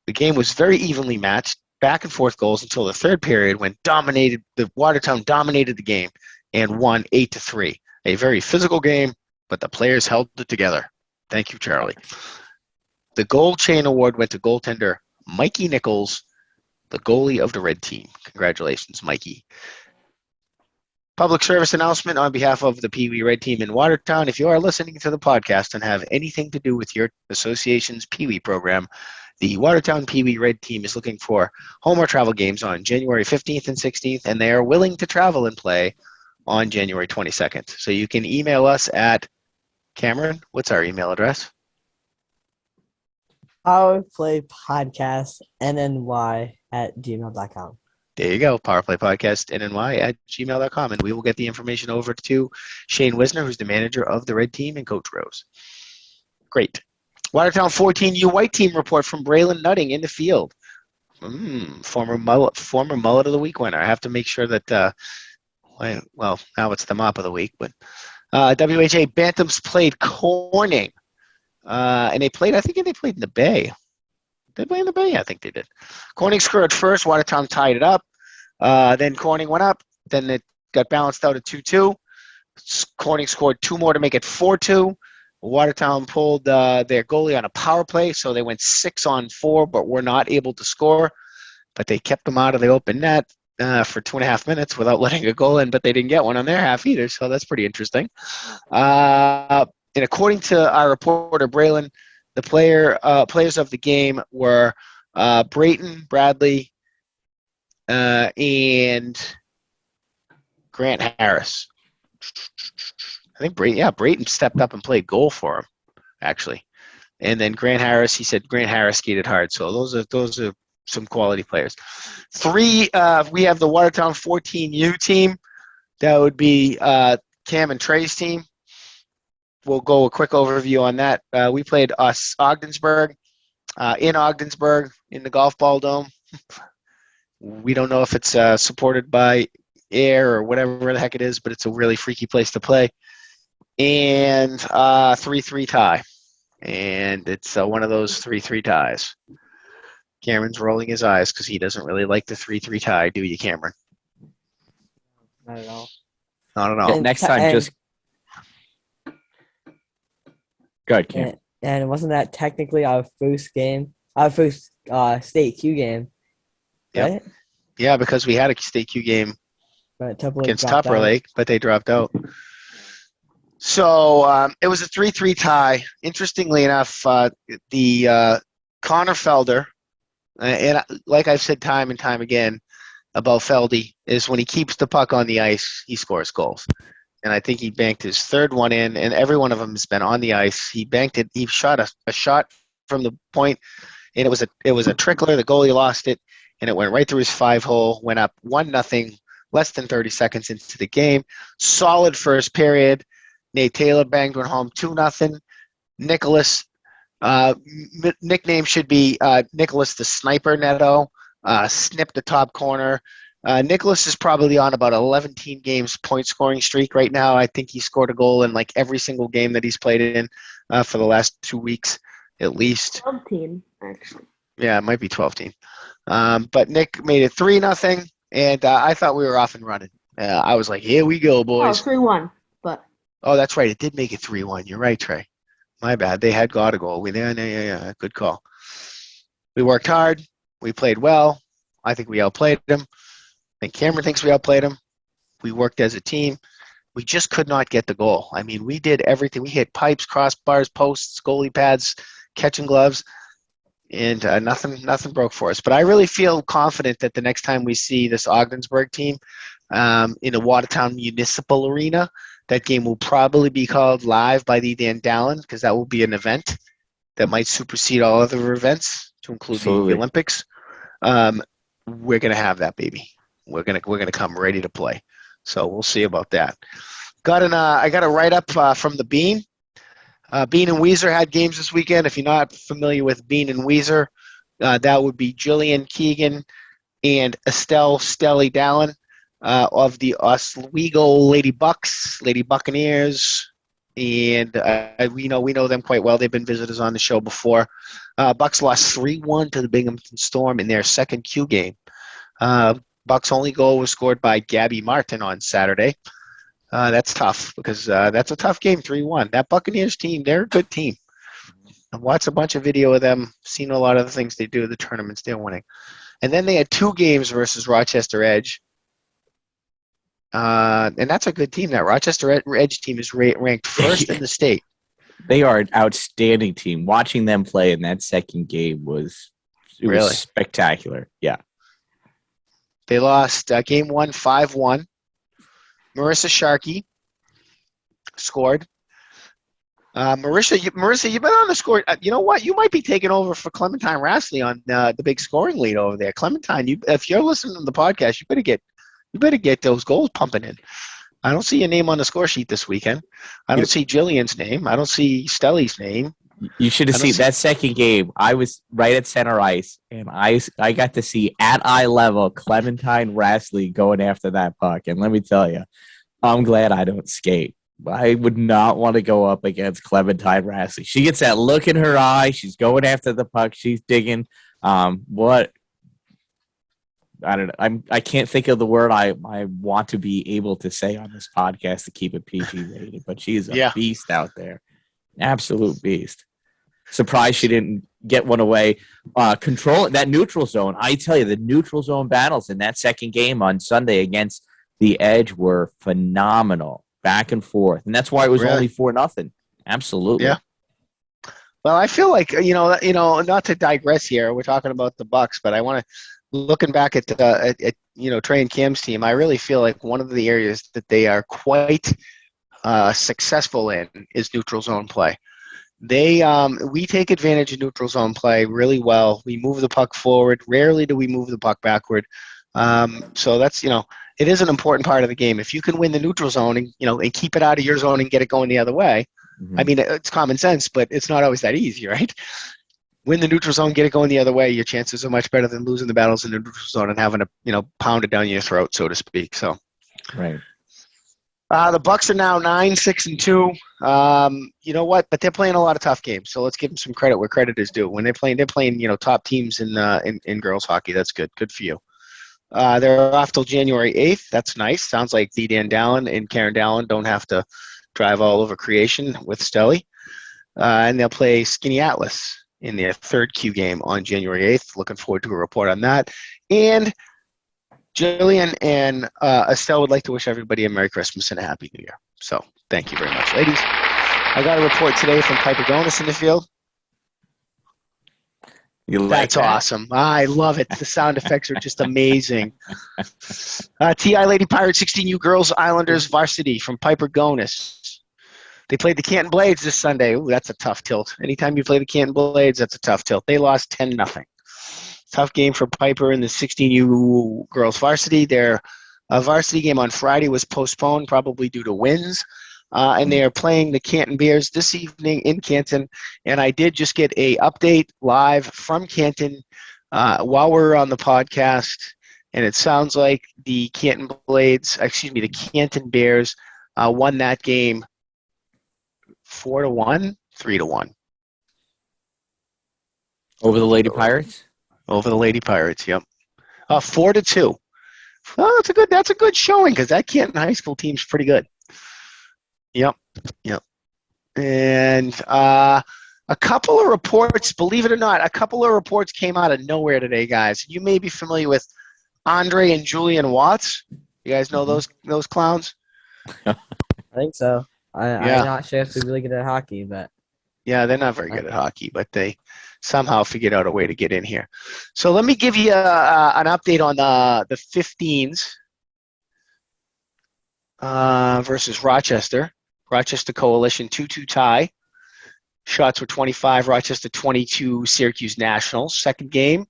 The game was very evenly matched, back and forth goals until the third period when Watertown dominated the game and won 8-3. A very physical game, but the players held it together. Thank you, Charlie. The Gold Chain Award went to goaltender Mikey Nichols, the goalie of the Red team. Congratulations, Mikey. Public service announcement on behalf of the PeeWee Red team in Watertown. If you are listening to the podcast and have anything to do with your association's PeeWee program, the Watertown PeeWee Red team is looking for home or travel games on January 15th and 16th, and they are willing to travel and play on January 22nd. So you can email us at Cameron. What's our email address? powerplaypodcastnny@gmail.com. There you go, powerplaypodcastnny@gmail.com, and we will get the information over to Shane Wisner, who's the manager of the Red team, and Coach Rose. Great. Watertown 14U White team report from Bray Nutting in the field. Former mullet of the week winner. I have to make sure that, well, now it's the mop of the week, but WHA Bantams played Corning, and I think they played in the Bay. They played in the Bay? I think they did. Corning scored first. Watertown tied it up. Then Corning went up. Then it got balanced out at 2-2. Corning scored 2 more to make it 4-2. Watertown pulled their goalie on a power play, so they went 6-on-4, but were not able to score. But they kept them out of the open net for 2.5 minutes without letting a goal in, but they didn't get one on their half either, so that's pretty interesting. And according to our reporter, Braylon, the players of the game were Brayton, Bradley, and Grant Harris. I think Brayton stepped up and played goal for him, actually. And then Grant Harris, he said Grant Harris skated hard. So those are some quality players. 3, we have the Watertown 14U team. That would be Cam and Trey's team. we'll go a quick overview on that. We played Ogdensburg in Ogdensburg in the golf ball dome. We don't know if it's supported by air or whatever the heck it is, but it's a really freaky place to play. And 3-3 tie. And it's one of those 3-3 ties. Cameron's rolling his eyes because he doesn't really like the 3-3 tie, do you, Cameron? Not at all. Not at all. And Next time, just go ahead, Cam. And wasn't that technically our first state Q game? Yep. Right? Yeah, because we had a state Q game But Tupperlake against dropped Tupper out. Lake, but they dropped out. So it was a 3-3 tie. Interestingly enough, the Connor Felder, and like I've said time and time again about Feldy, is when he keeps the puck on the ice, he scores goals. And I think he banked his third one in, and every one of them has been on the ice. He banked it. He shot a shot from the point, and it was a trickler. The goalie lost it, and it went right through his 5-hole. Went up 1-0, less than 30 seconds into the game. Solid first period. Nate Taylor banged one home 2-0. Nicholas, nickname should be Nicholas the Sniper Neto, snipped the top corner. Nicholas is probably on about 11 games point scoring streak right now. I think he scored a goal in like every single game that he's played in for the last 2 weeks at least. 12 team, actually. Yeah, it might be 12 team. But Nick made it 3-0, and I thought we were off and running. I was like, here we go, Oh, boys. 3-1. But Oh, that's right. It did make it 3-1. You're right, Trey. My bad. They had got a goal. Yeah. Good call. We worked hard. We played well. I think we outplayed them. I think Cameron thinks we outplayed them. We worked as a team. We just could not get the goal. I mean, we did everything. We hit pipes, crossbars, posts, goalie pads, catching gloves, and nothing broke for us. But I really feel confident that the next time we see this Ogdensburg team in a Watertown Municipal Arena, that game will probably be called live by the Dan Dallin, because that will be an event that might supersede all other events, to include Absolutely. the Olympics. We're gonna have that, baby. We're gonna come ready to play. So we'll see about that. I got a write up from the Bean. Bean and Weezer had games this weekend. If you're not familiar with Bean and Weezer, that would be Jillian, Keegan, and Estelle Stelly Dallin. Of the Oswego Lady Buccaneers, and we know them quite well. They've been visitors on the show before. Bucks lost 3-1 to the Binghamton Storm in their second Q game. Bucks' only goal was scored by Gabby Martin on Saturday. That's tough because that's a tough game, 3-1. That Buccaneers team, they're a good team. I've watched a bunch of video of them, seen a lot of the things they do, the tournaments they're winning. And then they had 2 games versus Rochester Edge. And that's a good team. That Rochester Edge team is ranked first in the state. They are an outstanding team. Watching them play in that second game was spectacular. Yeah. They lost game 1, 5-1. Marissa Sharkey scored. Marissa, you've been on the score. You know what? You might be taking over for Clementine Rassley on the big scoring lead over there. Clementine, if you're listening to the podcast, you better get those goals pumping in. I don't see your name on the score sheet this weekend. I don't see Jillian's name. I don't see Stelly's name. You should have seen that second game. I was right at center ice, and I got to see at eye level Clementine Rassley going after that puck. And let me tell you, I'm glad I don't skate. I would not want to go up against Clementine Rassley. She gets that look in her eye. She's going after the puck. She's digging. What? I don't know. I can't think of the word I want to be able to say on this podcast to keep it PG rated, but she's a beast out there. Absolute beast. Surprised she didn't get one away. Control that neutral zone. I tell you, the neutral zone battles in that second game on Sunday against the Edge were phenomenal, back and forth, and that's why it was only 4-0. Absolutely. Yeah. Well, I feel like you know, not to digress here. We're talking about the Bucks, but I want to. Looking back at Trey and Cam's team, I really feel like one of the areas that they are quite successful in is neutral zone play. We take advantage of neutral zone play really well. We move the puck forward. Rarely do we move the puck backward. So that's it is an important part of the game. If you can win the neutral zone and keep it out of your zone and get it going the other way, Mhm. I mean, it's common sense, but it's not always that easy, right? Win the neutral zone, get it going the other way. Your chances are much better than losing the battles in the neutral zone and having to, pound it down your throat, so to speak. So, Right. the Bucks are now 9-6-2. You know what? But they're playing a lot of tough games. So let's give them some credit where credit is due. When they're playing, top teams in girls hockey. That's good. Good for you. They're off till January 8th. That's nice. Sounds like the Dan Dallin and Karen Dallin don't have to drive all over creation with Stelly. And they'll play Skinny Atlas in their third Q game on January 8th. Looking forward to a report on that. And Jillian and Estelle would like to wish everybody a Merry Christmas and a Happy New Year. So thank you very much, ladies. I got a report today from Piper Gonas in the field. That's awesome. I love it. The sound effects are just amazing. TI Lady Pirates 16U Girls Islanders Varsity from Piper Gonas. They played the Canton Blades this Sunday. Ooh, that's a tough tilt. Anytime you play the Canton Blades, that's a tough tilt. They lost 10-0. Tough game for Piper in the 16U Girls Varsity. Their varsity game on Friday was postponed, probably due to winds. And they are playing the Canton Bears this evening in Canton. And I did just get a update live from Canton while we're on the podcast. And it sounds like the Canton Bears won that game 4-1, 3-1. Over the Lady Pirates? Over the Lady Pirates, yep. 4-2. Oh, that's a good showing because that Canton High School team's pretty good. Yep. And a couple of reports, believe it or not, came out of nowhere today, guys. You may be familiar with Andre and Julian Watts. You guys know those clowns? I think so. I'm not sure if they're really good at hockey, but yeah, they're not very good at hockey, but they somehow figured out a way to get in here. So let me give you an update on the 15s versus Rochester. Rochester Coalition 2-2 tie. Shots were 25, Rochester 22, Syracuse Nationals. Second game,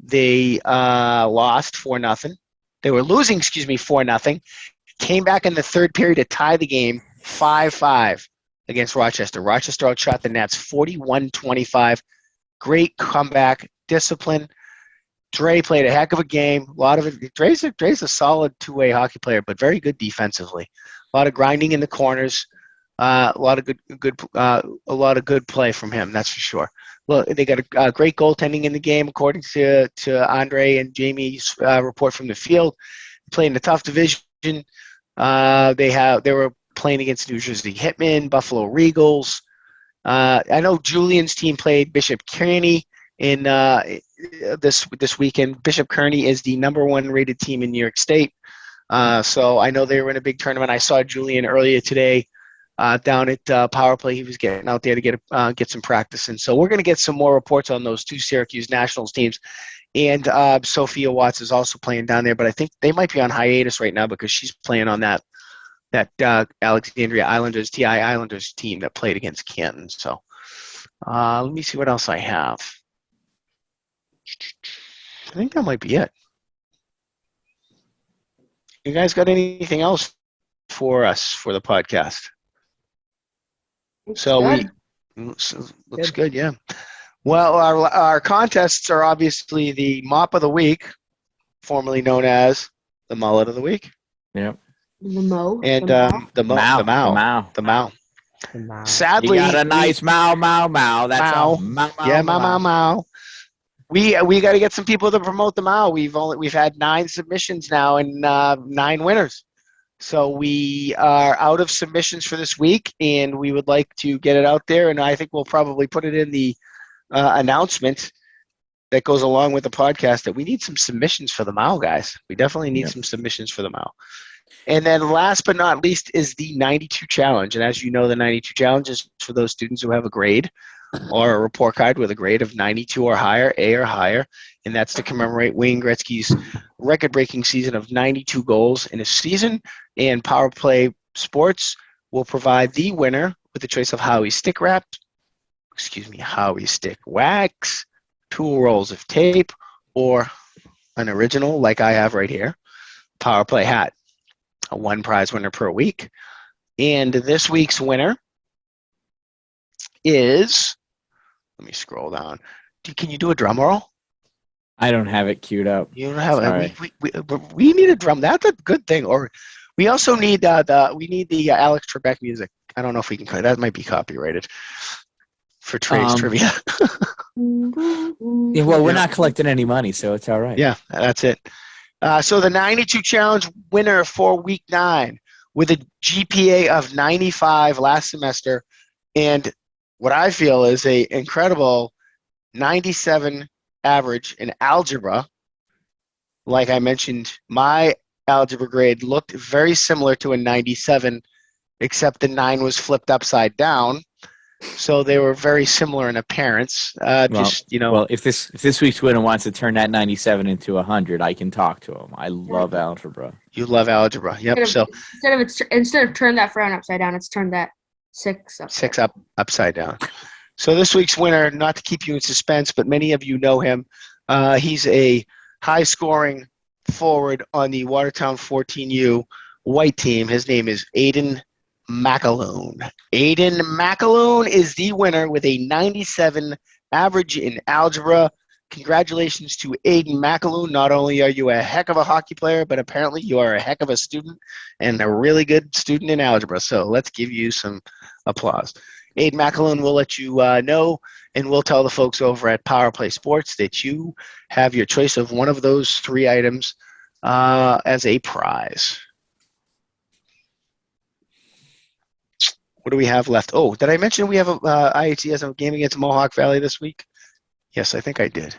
they lost 4-0. They were losing, 4-0. Came back in the third period to tie the game 5-5 against Rochester. Rochester outshot the Nats 41-25. Great comeback, discipline. Trey played a heck of a game. A lot of it. Trey's a solid two-way hockey player, but very good defensively. A lot of grinding in the corners. A lot of good play from him. That's for sure. Well, they got a great goaltending in the game, according to Andre and Jamie's report from the field. Playing in a tough division. They were playing against New Jersey Hitmen, Buffalo Regals. I know Julian's team played Bishop Kearney in this weekend. Bishop Kearney is the number 1 rated team in New York State. So I know they were in a big tournament. I saw Julian earlier today down at Powerplay. He was getting out there to get some practice in. So we're going to get some more reports on those two Syracuse Nationals teams. And Sophia Watts is also playing down there, but I think they might be on hiatus right now because she's playing on that Alexandria Islanders, TI Islanders team that played against Canton. So let me see what else I have. I think that might be it. You guys got anything else for us for the podcast? Looks good, yeah. Well, our contests are obviously the Mop of the Week, formerly known as the Mullet of the Week. Yep. The Mo. And the Mao. Sadly, you got a nice Mao. That's all. Mao. We got to get some people to promote the Mao. We've had 9 submissions now and 9 winners. So we are out of submissions for this week, and we would like to get it out there. And I think we'll probably put it in the announcement that goes along with the podcast that we need some submissions for the Mao, guys. We definitely need some submissions for the Mao. And then last but not least is the 92 Challenge. And as you know, the 92 Challenge is for those students who have a grade or a report card with a grade of 92 or higher, A or higher. And that's to commemorate Wayne Gretzky's record-breaking season of 92 goals in a season. And Power Play Sports will provide the winner with the choice of Howie stick wax, 2 rolls of tape, or an original like I have right here, Power Play hat. A 1 prize winner per week. And this week's winner is, let me scroll down. Can you do a drum roll? I don't have it queued up. You don't have Sorry. we need a drum. That's a good thing. Or we also need the Alex Trebek music. I don't know if we can. That might be copyrighted for Trey's trivia. Yeah, well, we're not collecting any money, so it's all right. Yeah, that's it. So the 92 challenge winner for week 9 with a GPA of 95 last semester, and what I feel is a incredible 97 average in algebra. Like I mentioned, my algebra grade looked very similar to a 97, except the 9 was flipped upside down. So they were very similar in appearance. Well, if this week's winner wants to turn that 97 into 100, I can talk to him. I love algebra. You love algebra. Yep. Instead of turn that frown upside down, it's turn that 6 upside down. So this week's winner, not to keep you in suspense, but many of you know him. He's a high-scoring forward on the Watertown 14U white team. His name is Aiden Mceloon. Aiden Mceloon is the winner with a 97 average in algebra. Congratulations to Aiden Mceloon. Not only are you a heck of a hockey player, but apparently you are a heck of a student and a really good student in algebra. So let's give you some applause. Aiden Mceloon will let you know, and we'll tell the folks over at Power Play Sports that you have your choice of one of those 3 items as a prize. What do we have left? Oh, did I mention we have a IHC a game against Mohawk Valley this week? Yes, I think I did.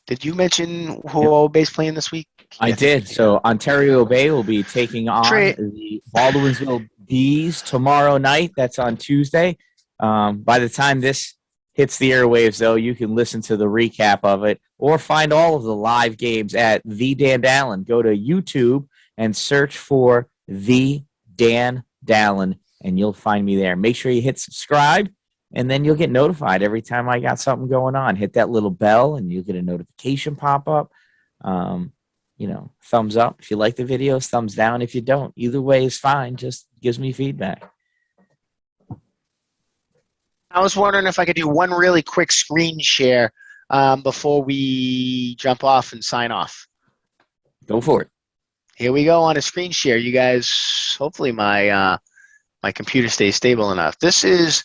Did you mention who Old Bay's playing this week? I did. So Ontario Bay will be taking on the Baldwinsville Bees tomorrow night. That's on Tuesday. By the time this hits the airwaves, though, you can listen to the recap of it or find all of the live games at The Dan Dallin. Go to YouTube and search for The Dan Dallin, and you'll find me there. Make sure you hit subscribe, and then you'll get notified every time I got something going on. Hit that little bell, and you'll get a notification pop up. Thumbs up if you like the videos, thumbs down if you don't. Either way is fine. Just gives me feedback. I was wondering if I could do one really quick screen share before we jump off and sign off. Go for it. Here we go on a screen share. You guys, hopefully my computer stays stable enough. This is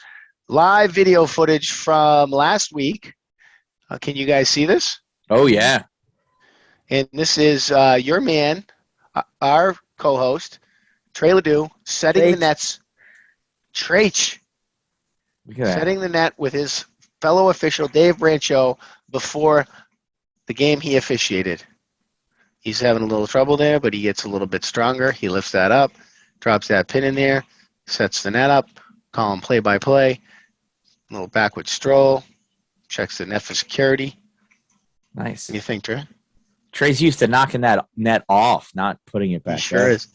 live video footage from last week. Can you guys see this? Oh, yeah. And this is your man, our co-host, Trey Ledoux, setting the nets. Trach. Setting the net with his fellow official, Dave Brancho, before the game he officiated. He's having a little trouble there, but he gets a little bit stronger. He lifts that up, drops that pin in there, sets the net up, call him play-by-play, a little backward stroll, checks the net for security. Nice. What do you think, Trey? Trey's used to knocking that net off, not putting it back. He sure is.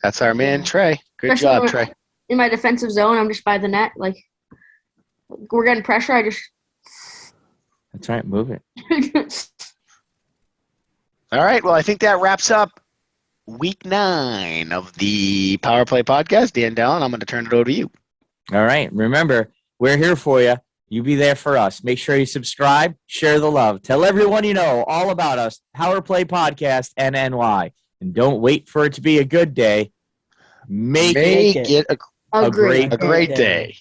That's our man, Trey. Good job, Trey. In my defensive zone, I'm just by the net. Like, we're getting pressure. That's right. Move it. All right. Well, I think that wraps up week 9 of the Power Play podcast. Dan Dallin, I'm going to turn it over to you. All right. Remember, we're here for you. You be there for us. Make sure you subscribe, share the love. Tell everyone you know all about us. Power Play Podcast NNY. And don't wait for it to be a good day. Make it a great day.